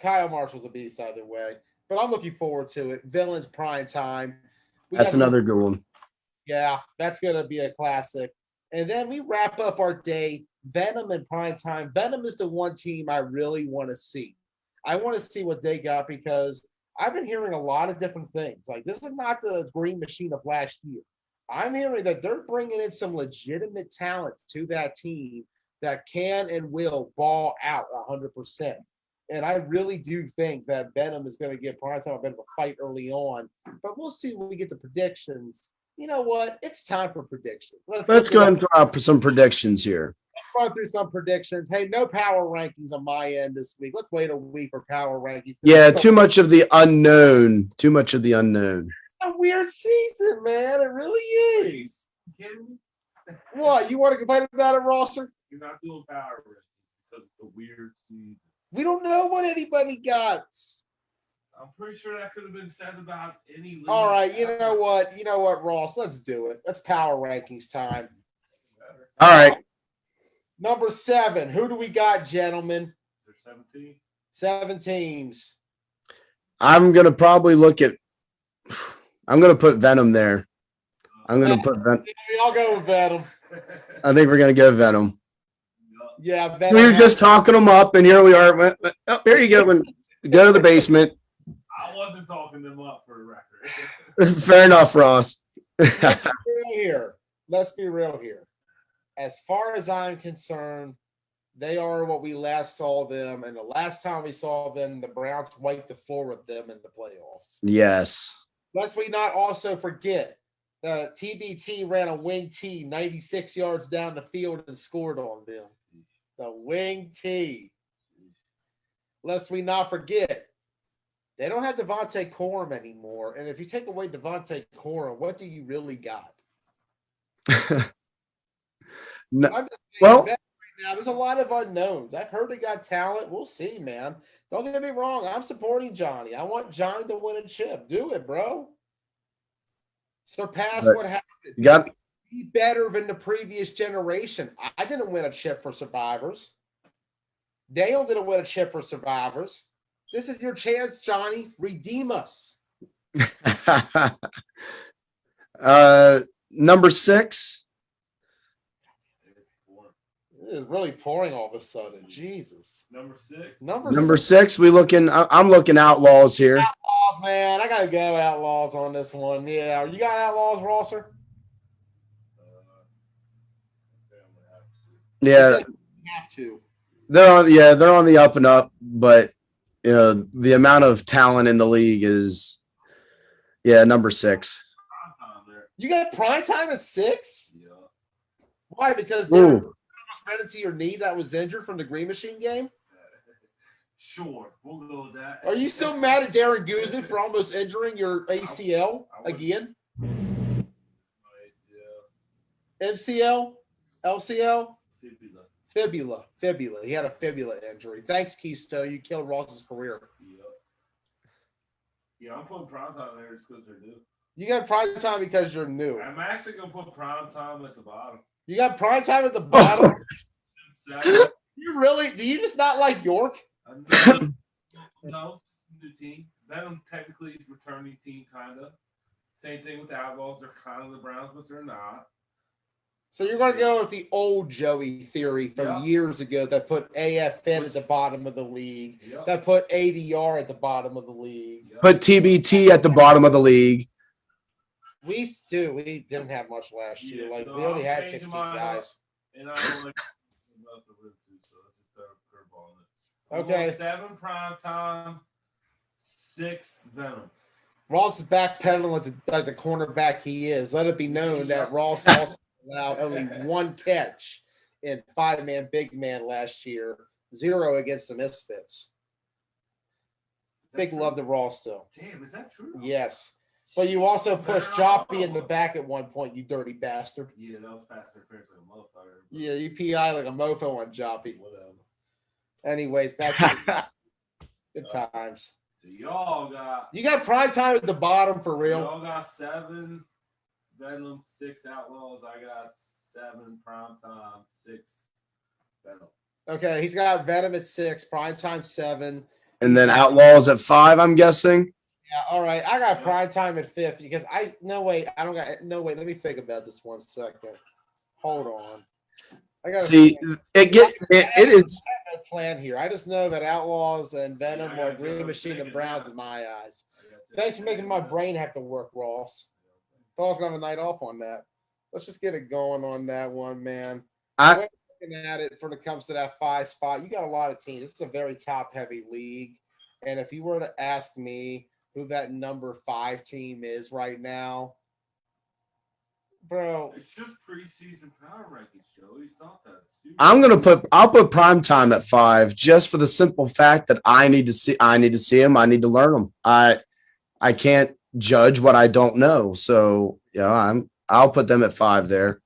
Speaker 2: Kyle Marshall's a beast either way. But I'm looking forward to it. Villains prime time.
Speaker 1: That's another good one.
Speaker 2: Yeah, that's going to be a classic. And then we wrap up our day. Venom in prime time. Venom is the one team I really want to see. I want to see what they got because I've been hearing a lot of different things. Like, this is not the Green Machine of last year. I'm hearing that they're bringing in some legitimate talent to that team that can and will ball out 100%. And I really do think that Venom is going to get prime time a bit of a fight early on. But we'll see when we get to predictions. You know what? It's time for predictions.
Speaker 1: Let's go and throw out some predictions here.
Speaker 2: Let's run through some predictions. Hey, no power rankings on my end this week. Let's wait a week for power rankings.
Speaker 1: Yeah, too much of the unknown. Too much of the unknown.
Speaker 2: It's a weird season, man. It really is. What? You want to complain about it, Rosser?
Speaker 5: You're not doing power rankings because it's a weird season.
Speaker 2: We don't know what anybody got.
Speaker 5: I'm pretty sure that could have been said about any league.
Speaker 2: All right, you know what, Ross? Let's do it. That's power rankings time.
Speaker 1: All right.
Speaker 2: Number 7. Who do we got, gentlemen?
Speaker 5: Is there 17?
Speaker 2: 7 teams.
Speaker 1: I'm going to probably I'm going to put Venom there. I'm going to put Venom.
Speaker 2: I'll go with Venom.
Speaker 1: I think we're going to go Venom.
Speaker 2: Yeah, Venom.
Speaker 1: We were just talking them up, and here we are. Oh, here you go. Go to the basement.
Speaker 5: I wasn't talking them up for the record.
Speaker 1: Fair enough, Ross.
Speaker 2: Let's be real here. Let's be real here. As far as I'm concerned, they are what we last saw them, and the last time we saw them, the Browns wiped the floor with them in the playoffs.
Speaker 1: Yes.
Speaker 2: Lest we not also forget the TBT ran a wing T 96 yards down the field and scored on them. The wing T. Lest we not forget, they don't have Devontae Corum anymore. And if you take away Devontae Corum, what do you really got?
Speaker 1: No,
Speaker 2: I'm just
Speaker 1: well,
Speaker 2: right now, there's a lot of unknowns. I've heard they got talent. We'll see, man. Don't get me wrong. I'm supporting Johnny. I want Johnny to win a chip. Do it, bro. Surpass
Speaker 1: but
Speaker 2: what happened.
Speaker 1: you got
Speaker 2: Be better than the previous generation. I didn't win a chip for Survivors. Dale didn't win a chip for Survivors. This is your chance, Johnny. Redeem us.
Speaker 1: number 6.
Speaker 2: It is really pouring all of a sudden. Jesus.
Speaker 5: Number 6.
Speaker 1: Number 6, I'm looking Outlaws here.
Speaker 2: Outlaws, man. I gotta go Outlaws on this one. Yeah. You got Outlaws, Rosser?
Speaker 1: Yeah.
Speaker 2: You have to.
Speaker 1: They're on the up and up, but you know, the amount of talent in the league is number 6.
Speaker 2: You got prime time at 6?
Speaker 5: Yeah.
Speaker 2: Why? Because
Speaker 1: Ooh.
Speaker 2: Derek ran into your knee that was injured from the Green Machine game?
Speaker 5: Sure, we'll go with that.
Speaker 2: Are you still mad at Darren Guzman for almost injuring your ACL again? MCL? LCL? Fibula. He had a fibula injury. Thanks, Keystone. You killed Ross's career.
Speaker 5: Yeah, I'm putting prime time there just because they're new.
Speaker 2: You got prime time because you're new.
Speaker 5: I'm actually going to put prime time at the bottom.
Speaker 2: You got prime time at the bottom? You really? Do you just not like York?
Speaker 5: No, new team. Venom technically is returning team, kind of. Same thing with the Outlaws. They're kind of the Browns, but they're not.
Speaker 2: So you're going to go with the old Joey theory from years ago that put AFN at the bottom of the league, that put ADR at the bottom of the league.
Speaker 1: Put TBT at the bottom of the league.
Speaker 2: We didn't have much last year. Like, we only had 16 guys.
Speaker 5: And I don't like the root too, so let's just throw a curveball in it.
Speaker 2: Okay.
Speaker 5: 7 prime time, 6 Venom.
Speaker 2: Ross is backpedaling like the cornerback he is. Let it be known that Ross also allowed only 1 catch in 5-man big man last year, 0 against the Misfits. Big love to Ross still.
Speaker 5: Damn, is that true?
Speaker 2: Yes. But you also pushed Joppy in the back at one point, you dirty bastard.
Speaker 5: Yeah, that was past interference like a motherfucker.
Speaker 2: Yeah, you PI like a mofo on Joppy.
Speaker 5: Whatever.
Speaker 2: Anyways, back to good times.
Speaker 5: So y'all got...
Speaker 2: You got prime time at the bottom for real.
Speaker 5: Y'all got 7 Venom, 6 Outlaws. I got 7 prime time, 6 Venom.
Speaker 2: Okay, he's got Venom at 6, prime time 7.
Speaker 1: And then Outlaws at 5, I'm guessing.
Speaker 2: Yeah, all right. I got prime time at 5 because let me think about this 1 second. Hold on. I got
Speaker 1: it is.
Speaker 2: I have no plan here. I just know that Outlaws and Venom are Green Machine and Browns in my eyes. Thanks for making my brain have to work, Ross. Thought I was gonna have a night off on that. Let's just get it going on that one, man. Looking at it when it comes to that 5 spot, you got a lot of teams. This is a very top-heavy league, and if you were to ask me who that number 5 team is right now, bro.
Speaker 5: It's just preseason power rankings, Joe. He's not that serious.
Speaker 1: I'll put prime time at 5 just for the simple fact that I need to see him. I need to learn him. I can't judge what I don't know. So, I'll put them at 5 there.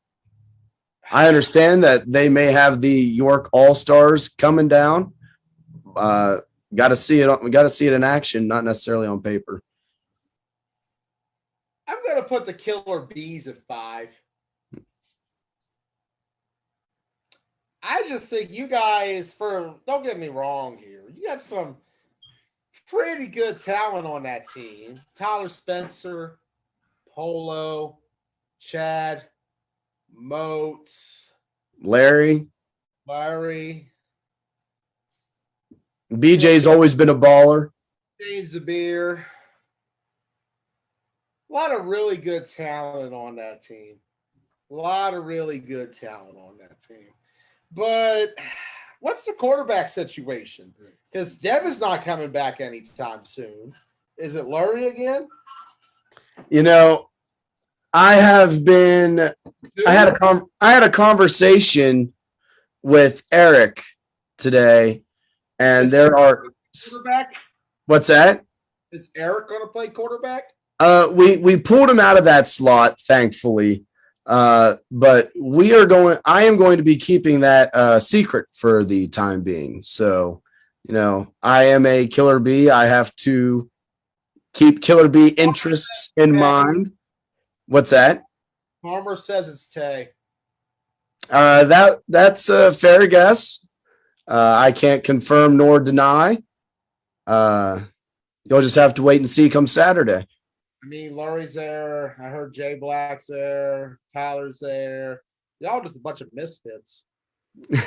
Speaker 1: I understand that they may have the York All-Stars coming down. Got to see it. We got to see it in action, not necessarily on paper.
Speaker 2: I'm going to put the Killer Bees at 5. I just think you guys, don't get me wrong here, you got some pretty good talent on that team. Tyler Spencer, Polo, Chad, Moats,
Speaker 1: Larry. BJ's always been a baller.
Speaker 2: Shane Zabir. A lot of really good talent on that team. A lot of really good talent on that team. But what's the quarterback situation? Because Devin's not coming back anytime soon. Is it Lurie again?
Speaker 1: You know, I had a conversation with Eric today, and there are
Speaker 2: quarterback.
Speaker 1: What's that?
Speaker 2: Is Eric going to play quarterback?
Speaker 1: We pulled him out of that slot, thankfully. But I am going to be keeping that secret for the time being. So, I am a Killer Bee. I have to keep Killer Bee interests in mind. What's that?
Speaker 2: Palmer says it's Tay.
Speaker 1: That's a fair guess. I can't confirm nor deny. You'll just have to wait and see come Saturday.
Speaker 2: I mean, Lurie's there. I heard Jay Black's there. Tyler's there. Y'all just a bunch of misfits.
Speaker 1: They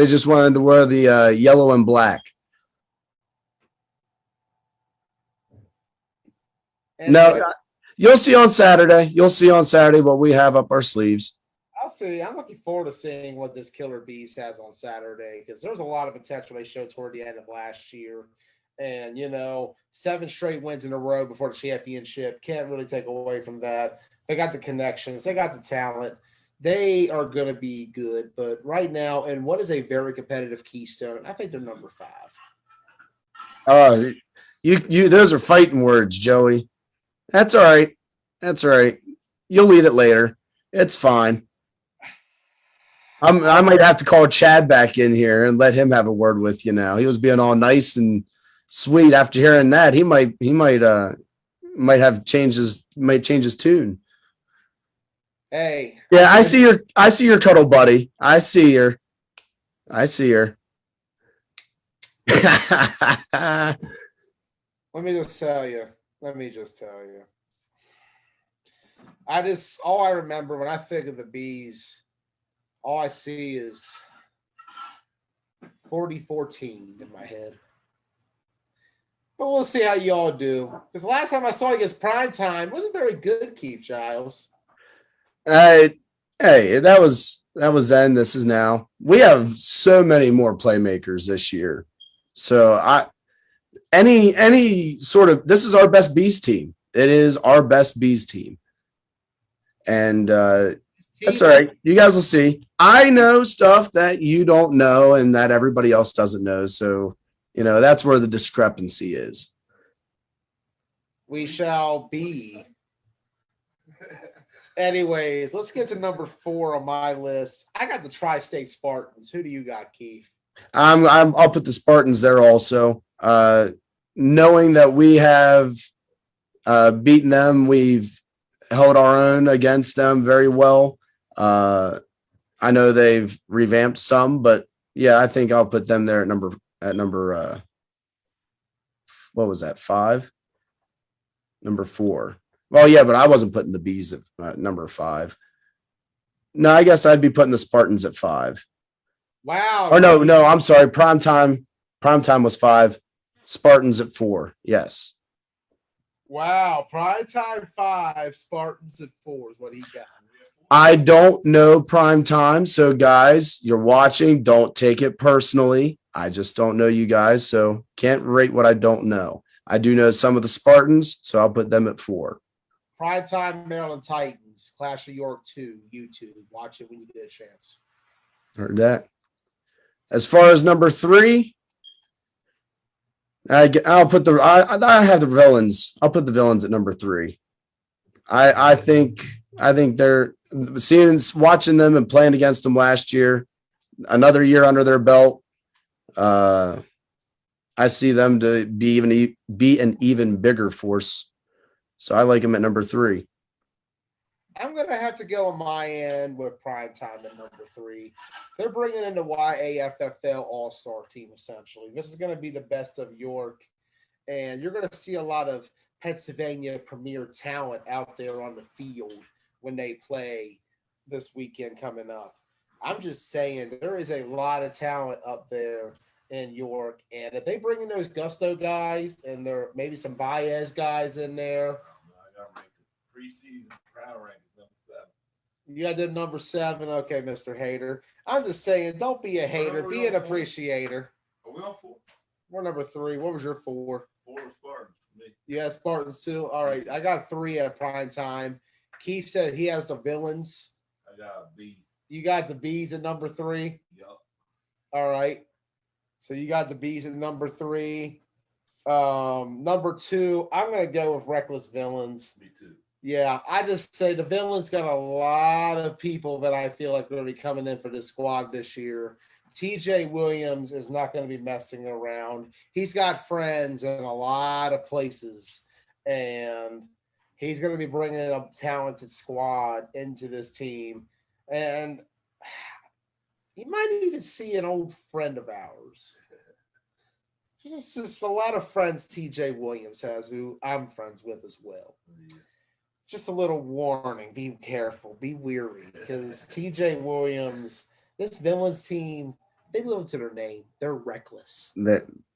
Speaker 1: just wanted to wear the yellow and black.
Speaker 2: And
Speaker 1: no, you'll see on Saturday. You'll see on Saturday what we have up our sleeves.
Speaker 2: I'll see. I'm looking forward to seeing what this Killer Beast has on Saturday because there's a lot of potential they showed toward the end of last year. And, 7 straight wins in a row before the championship. Can't really take away from that. They got the connections. They got the talent. They are going to be good. But right now, and what is a very competitive Keystone, I think they're number 5.
Speaker 1: Those are fighting words, Joey. That's all right. That's all right. You'll lead it later. It's fine. I might have to call Chad back in here and let him have a word with you now. He was being all nice and sweet. After hearing that, he might change his tune.
Speaker 2: Hey.
Speaker 1: Yeah, I see your cuddle buddy. I see her.
Speaker 2: Let me just tell you. All I remember when I think of the Bees, all I see is 40-14 in my head. But we'll see how y'all do. Because the last time I saw you against Primetime wasn't very good, Keith Giles.
Speaker 1: Hey, that was then. This is now. We have so many more playmakers this year. So this is our best Bees team. It is our best Bees team. And that's all right. You guys will see. I know stuff that you don't know and that everybody else doesn't know. So, that's where the discrepancy is.
Speaker 2: We shall be. Anyways, let's get to number 4 on my list. I got the Tri-State Spartans. Who do you got, Keith?
Speaker 1: I'll put the Spartans there also. Knowing that we have beaten them, we've held our own against them very well. I know they've revamped some, but yeah, I think I'll put them there at number what was that? 5? Number 4. Well, yeah, but I wasn't putting the Bees at number 5. No, I guess I'd be putting the Spartans at 5.
Speaker 2: Wow.
Speaker 1: Or no, I'm sorry. Primetime was 5. Spartans at 4. Yes.
Speaker 2: Wow. Primetime 5, Spartans at 4 is what he got.
Speaker 1: I don't know Primetime, so guys, you're watching. Don't take it personally. I just don't know you guys, so can't rate what I don't know. I do know some of the Spartans, so I'll put them at 4.
Speaker 2: Primetime Maryland Titans, Clash of York 2, YouTube. Watch it when you get a chance.
Speaker 1: Heard that. As far as number 3, I'll put I have the villains. I'll put the villains at number 3. I think they're watching them and playing against them last year, another year under their belt. I see them to be an even bigger force. So I like them at number 3.
Speaker 2: I'm going to have to go on my end with Primetime at number 3. They're bringing in the YAFFL All-Star team, essentially. This is going to be the best of York, and you're going to see a lot of Pennsylvania premier talent out there on the field when they play this weekend coming up. I'm just saying there is a lot of talent up there in York. And if they bring in those Gusto guys and there maybe some Baez guys in there,
Speaker 5: I got ranked preseason power rankings number 7.
Speaker 2: you got the number 7. Okay, Mr. Hater. I'm just saying, don't be a hater, be an appreciator.
Speaker 5: Are we on 4?
Speaker 2: We're number 3. What was your 4?
Speaker 5: 4 was Spartans for me.
Speaker 2: Yeah, Spartans too. All right, I got 3 at prime time. Keith said he has the villains.
Speaker 5: I got B.
Speaker 2: You got the B's at number 3.
Speaker 5: Yup.
Speaker 2: All right. So you got the B's at number 3. Number 2, I'm gonna go with Reckless Villains.
Speaker 5: Me too.
Speaker 2: Yeah, I just say the Villains got a lot of people that I feel like are gonna be coming in for this squad this year. TJ Williams is not going to be messing around. He's got friends in a lot of places, and he's going to be bringing a talented squad into this team. And you might even see an old friend of ours. There's just a lot of friends TJ Williams has who I'm friends with as well.
Speaker 5: Yeah.
Speaker 2: Just a little warning. Be careful. Be weary because TJ Williams, this Villains team, they live up to their name. They're reckless.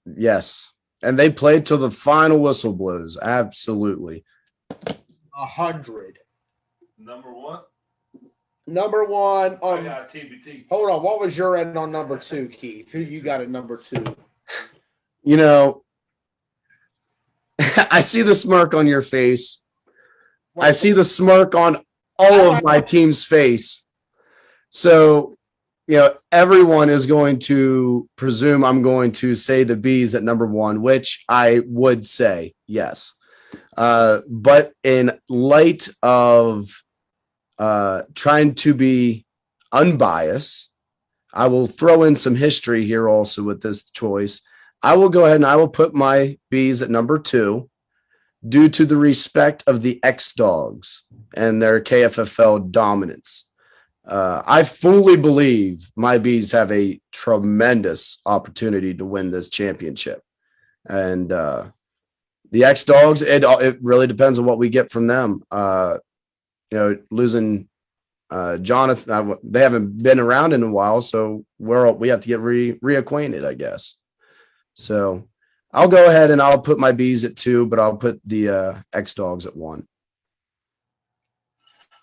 Speaker 1: Yes. And they played till the final whistle blows. Absolutely.
Speaker 2: 100.
Speaker 5: Number 1.
Speaker 2: Number 1
Speaker 5: I
Speaker 2: on.
Speaker 5: got TBT.
Speaker 2: Hold on. What was your end on number 2, Keith? Who you got at number 2?
Speaker 1: You know, I see the smirk on your face. I see the smirk on all of my team's face. So, you know, everyone is going to presume I'm going to say the B's at number 1, which I would say, yes. But in light of trying to be unbiased, I will throw in some history here also with this choice. I will go ahead and I will put my B's at number 2 due to the respect of the X-Dogs and their KFFL dominance. I fully believe my Bees have a tremendous opportunity to win this championship. And the X-Dogs, it really depends on what we get from them. You know, losing Jonathan, they haven't been around in a while, so we have to get reacquainted, I guess. So I'll go ahead and I'll put my Bees at 2, but I'll put the X-Dogs at 1.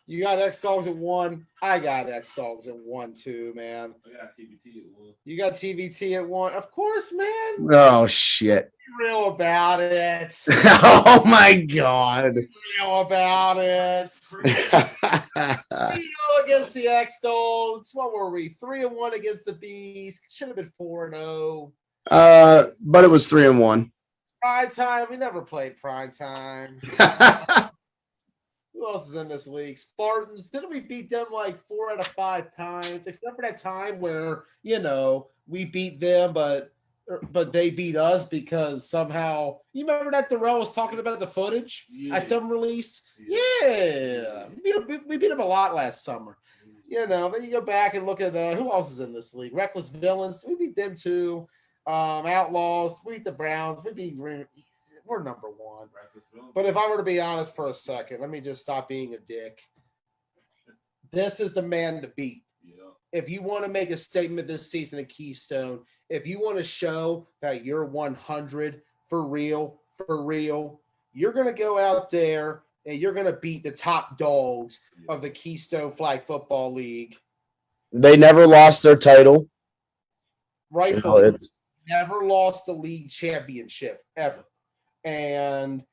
Speaker 2: You got X-Dogs at 1. I got X-Dogs at 1 too, man.
Speaker 5: I got TBT at 1.
Speaker 2: You got TVT at 1. Of course, man.
Speaker 1: Oh, shit.
Speaker 2: Be real about it.
Speaker 1: Oh, my God.
Speaker 2: Be real about it. 3-0 against the X-Dogs. What were we? 3-1 against the Bees. Should have been 4-0.
Speaker 1: But it was 3-1.
Speaker 2: Prime time. We never played prime time. Who else is in this league? Spartans. Didn't we beat them like 4 out of 5 times? Except for that time where, you know, we beat them, but they beat us because somehow – you remember that Darrell was talking about the footage I still released? Yeah. We beat them a lot last summer. You know, then you go back and look at who else is in this league? Reckless Villains. We beat them too. Outlaws. We beat the Browns. We're number 1. But if I were to be honest for a second, let me just stop being a dick. This is the man to beat.
Speaker 5: Yeah.
Speaker 2: If you want to make a statement this season at Keystone, if you want to show that you're 100 for real, you're going to go out there and you're going to beat the top dogs of the Keystone Flag Football League.
Speaker 1: They never lost their title.
Speaker 2: Rightfully. Never lost the league championship ever. And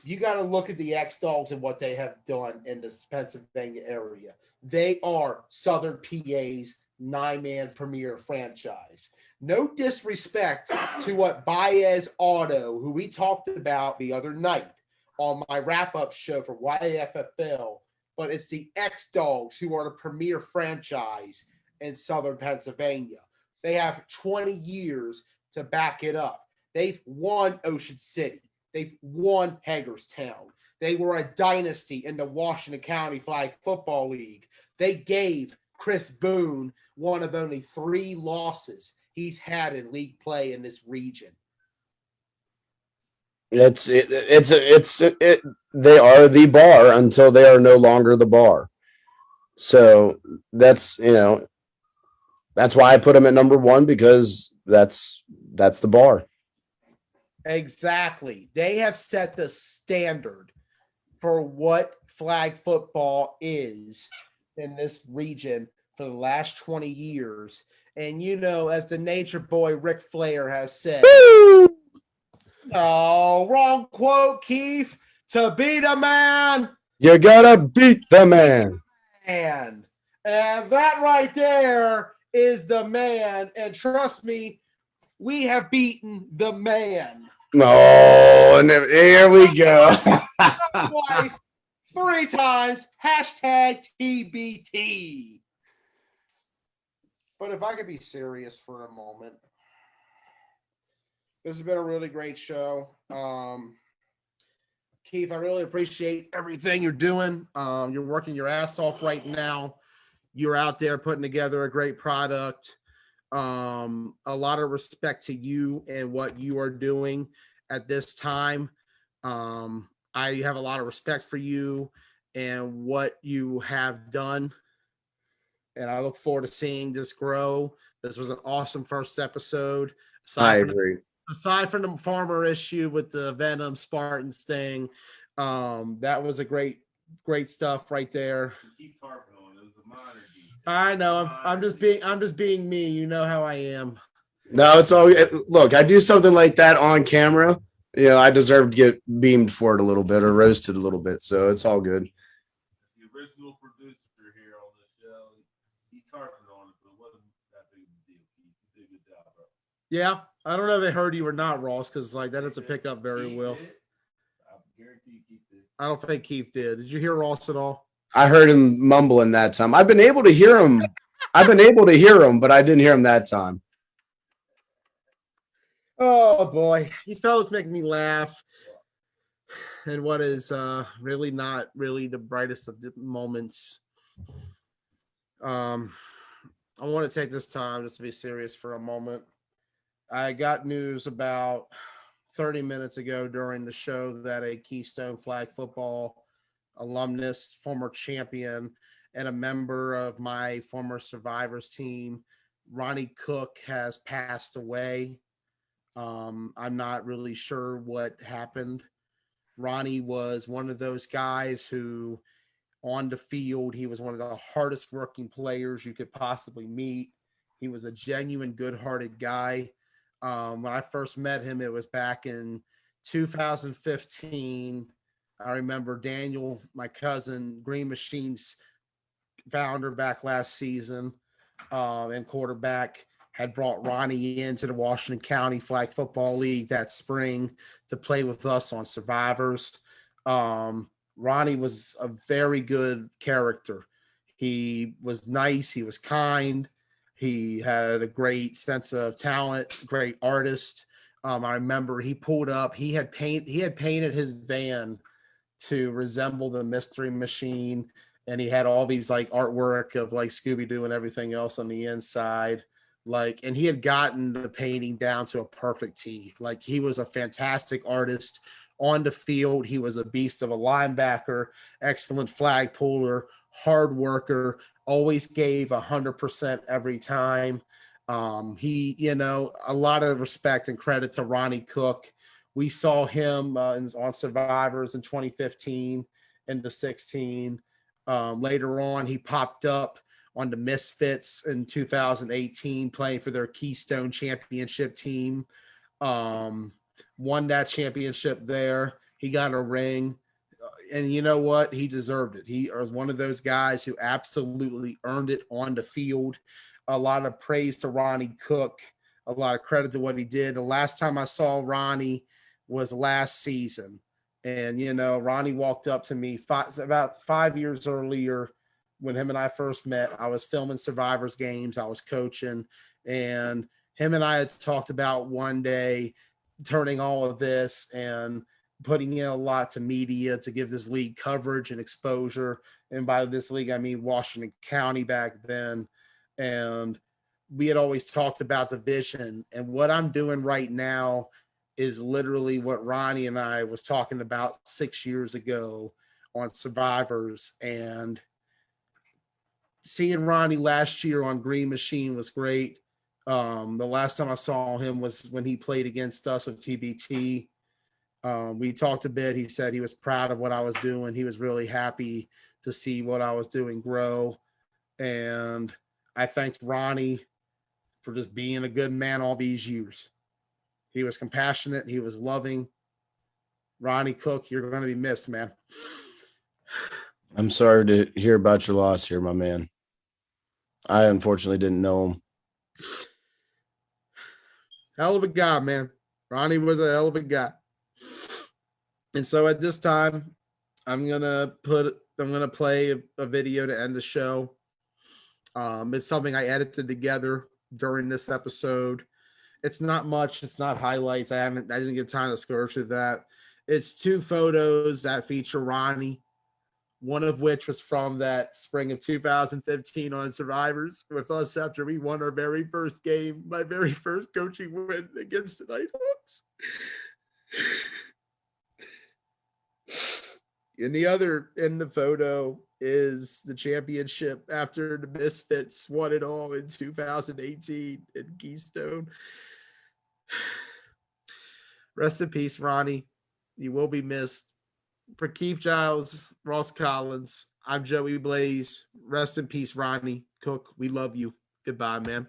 Speaker 2: you got to look at the X-Dogs and what they have done in this Pennsylvania area. They are Southern PA's 9-man premier franchise. No disrespect to what Baez Auto, who we talked about the other night on my wrap-up show for YAFFL, but it's the X-Dogs who are the premier franchise in Southern Pennsylvania. They have 20 years to back it up. They've won Ocean City. They've won Hagerstown. They were a dynasty in the Washington County Flag Football League. They gave Chris Boone one of only 3 losses he's had in league play in this region.
Speaker 1: They are the bar until they are no longer the bar. So that's, you know, That's why I put him at number one, because that's the bar.
Speaker 2: Exactly. They have set the standard for what flag football is in this region for the last 20 years. And, as the nature boy Ric Flair has said,
Speaker 1: Woo!
Speaker 2: oh, wrong quote, Keith. To be the man,
Speaker 1: You gotta beat the man.
Speaker 2: and that right there is the man. And trust me, we have beaten the man.
Speaker 1: Oh, and here we go.
Speaker 2: Twice, 3 times, hashtag TBT. But if I could be serious for a moment, this has been a really great show. Keith, I really appreciate everything you're doing. You're working your ass off right now. You're out there putting together a great product. A lot of respect to you and what you are doing at this time. I have a lot of respect for you and what you have done. And I look forward to seeing this grow. This was an awesome first episode.
Speaker 1: I agree.
Speaker 2: Aside from the farmer issue with the Venom Spartans thing, that was a great stuff right there.
Speaker 5: Keep harping on it. It was a minor detail.
Speaker 2: I know. I'm just being me. You know how I am.
Speaker 1: No, it's all. Look, I do something like that on camera. I deserve to get beamed for it a little bit or roasted a little bit. So it's all good.
Speaker 5: The original producer here on the show, he's harping on it, but it wasn't that big of a deal. You did a good job, bro.
Speaker 2: Yeah. I don't know if they heard you or not, Ross, because that doesn't pick up very
Speaker 5: Keith
Speaker 2: well.
Speaker 5: did. I guarantee Keith did.
Speaker 2: I don't think Keith did. Did you hear Ross at all?
Speaker 1: I heard him mumbling that time. I've been able to hear him, but I didn't hear him that time.
Speaker 2: Oh boy, you fellas make me laugh. And what is really not really the brightest of the moments. I want to take this time just to be serious for a moment. I got news about 30 minutes ago during the show that a Keystone Flag Football alumnus, former champion, and a member of my former Survivors team, Ronnie Cook, has passed away. I'm not really sure what happened. Ronnie was one of those guys who, on the field, he was one of the hardest working players you could possibly meet. He was a genuine, good-hearted guy. When I first met him, it was back in 2015. I remember Daniel, my cousin, Green Machine's founder back last season, and quarterback, had brought Ronnie into the Washington County Flag Football League that spring to play with us on Survivors. Ronnie was a very good character. He was nice. He was kind. He had a great sense of talent, great artist. I remember he pulled up. He had painted his van to resemble the Mystery Machine, and he had all these artwork of Scooby-Doo and everything else on the inside. And he had gotten the painting down to a perfect T. He was a fantastic artist on the field. He was a beast of a linebacker, excellent flag puller, hard worker, always gave 100% every time. A lot of respect and credit to Ronnie Cook. We saw him on Survivors in 2015 into 16. Later on, he popped up on the Misfits in 2018, playing for their Keystone Championship team. Won that championship there. He got a ring. And you know what? He deserved it. He was one of those guys who absolutely earned it on the field. A lot of praise to Ronnie Cook. A lot of credit to what he did. The last time I saw Ronnie was last season. And, Ronnie walked up to me about 5 years earlier when him and I first met. I was filming Survivors games. I was coaching. And him and I had talked about one day turning all of this and putting in a lot to media to give this league coverage and exposure. And by this league, I mean Washington County back then. And we had always talked about the vision. And what I'm doing right now is literally what Ronnie and I was talking about 6 years ago on Survivors. And seeing Ronnie last year on Green Machine was great. The last time I saw him was when he played against us with TBT. We talked a bit. He said he was proud of what I was doing. He was really happy to see what I was doing grow. And I thanked Ronnie for just being a good man all these years. He was compassionate. He was loving. Ronnie Cook, you're going to be missed, man.
Speaker 1: I'm sorry to hear about your loss here, my man. I unfortunately didn't know him.
Speaker 2: Hell of a guy, man. Ronnie was a hell of a guy. And so at this time, I'm gonna play a video to end the show. It's something I edited together during this episode. It's not much. It's not highlights. I didn't get time to score through that. It's 2 photos that feature Ronnie, one of which was from that spring of 2015 on Survivors with us after we won our very first game, my very first coaching win against the Nighthawks. And the other in the photo is the championship after the Misfits won it all in 2018 in Keystone. Rest in peace, Ronnie. You will be missed. For Keith Giles, Ross Collins, I'm Joey Blaze. Rest in peace, Ronnie Cook. We love you. Goodbye, man.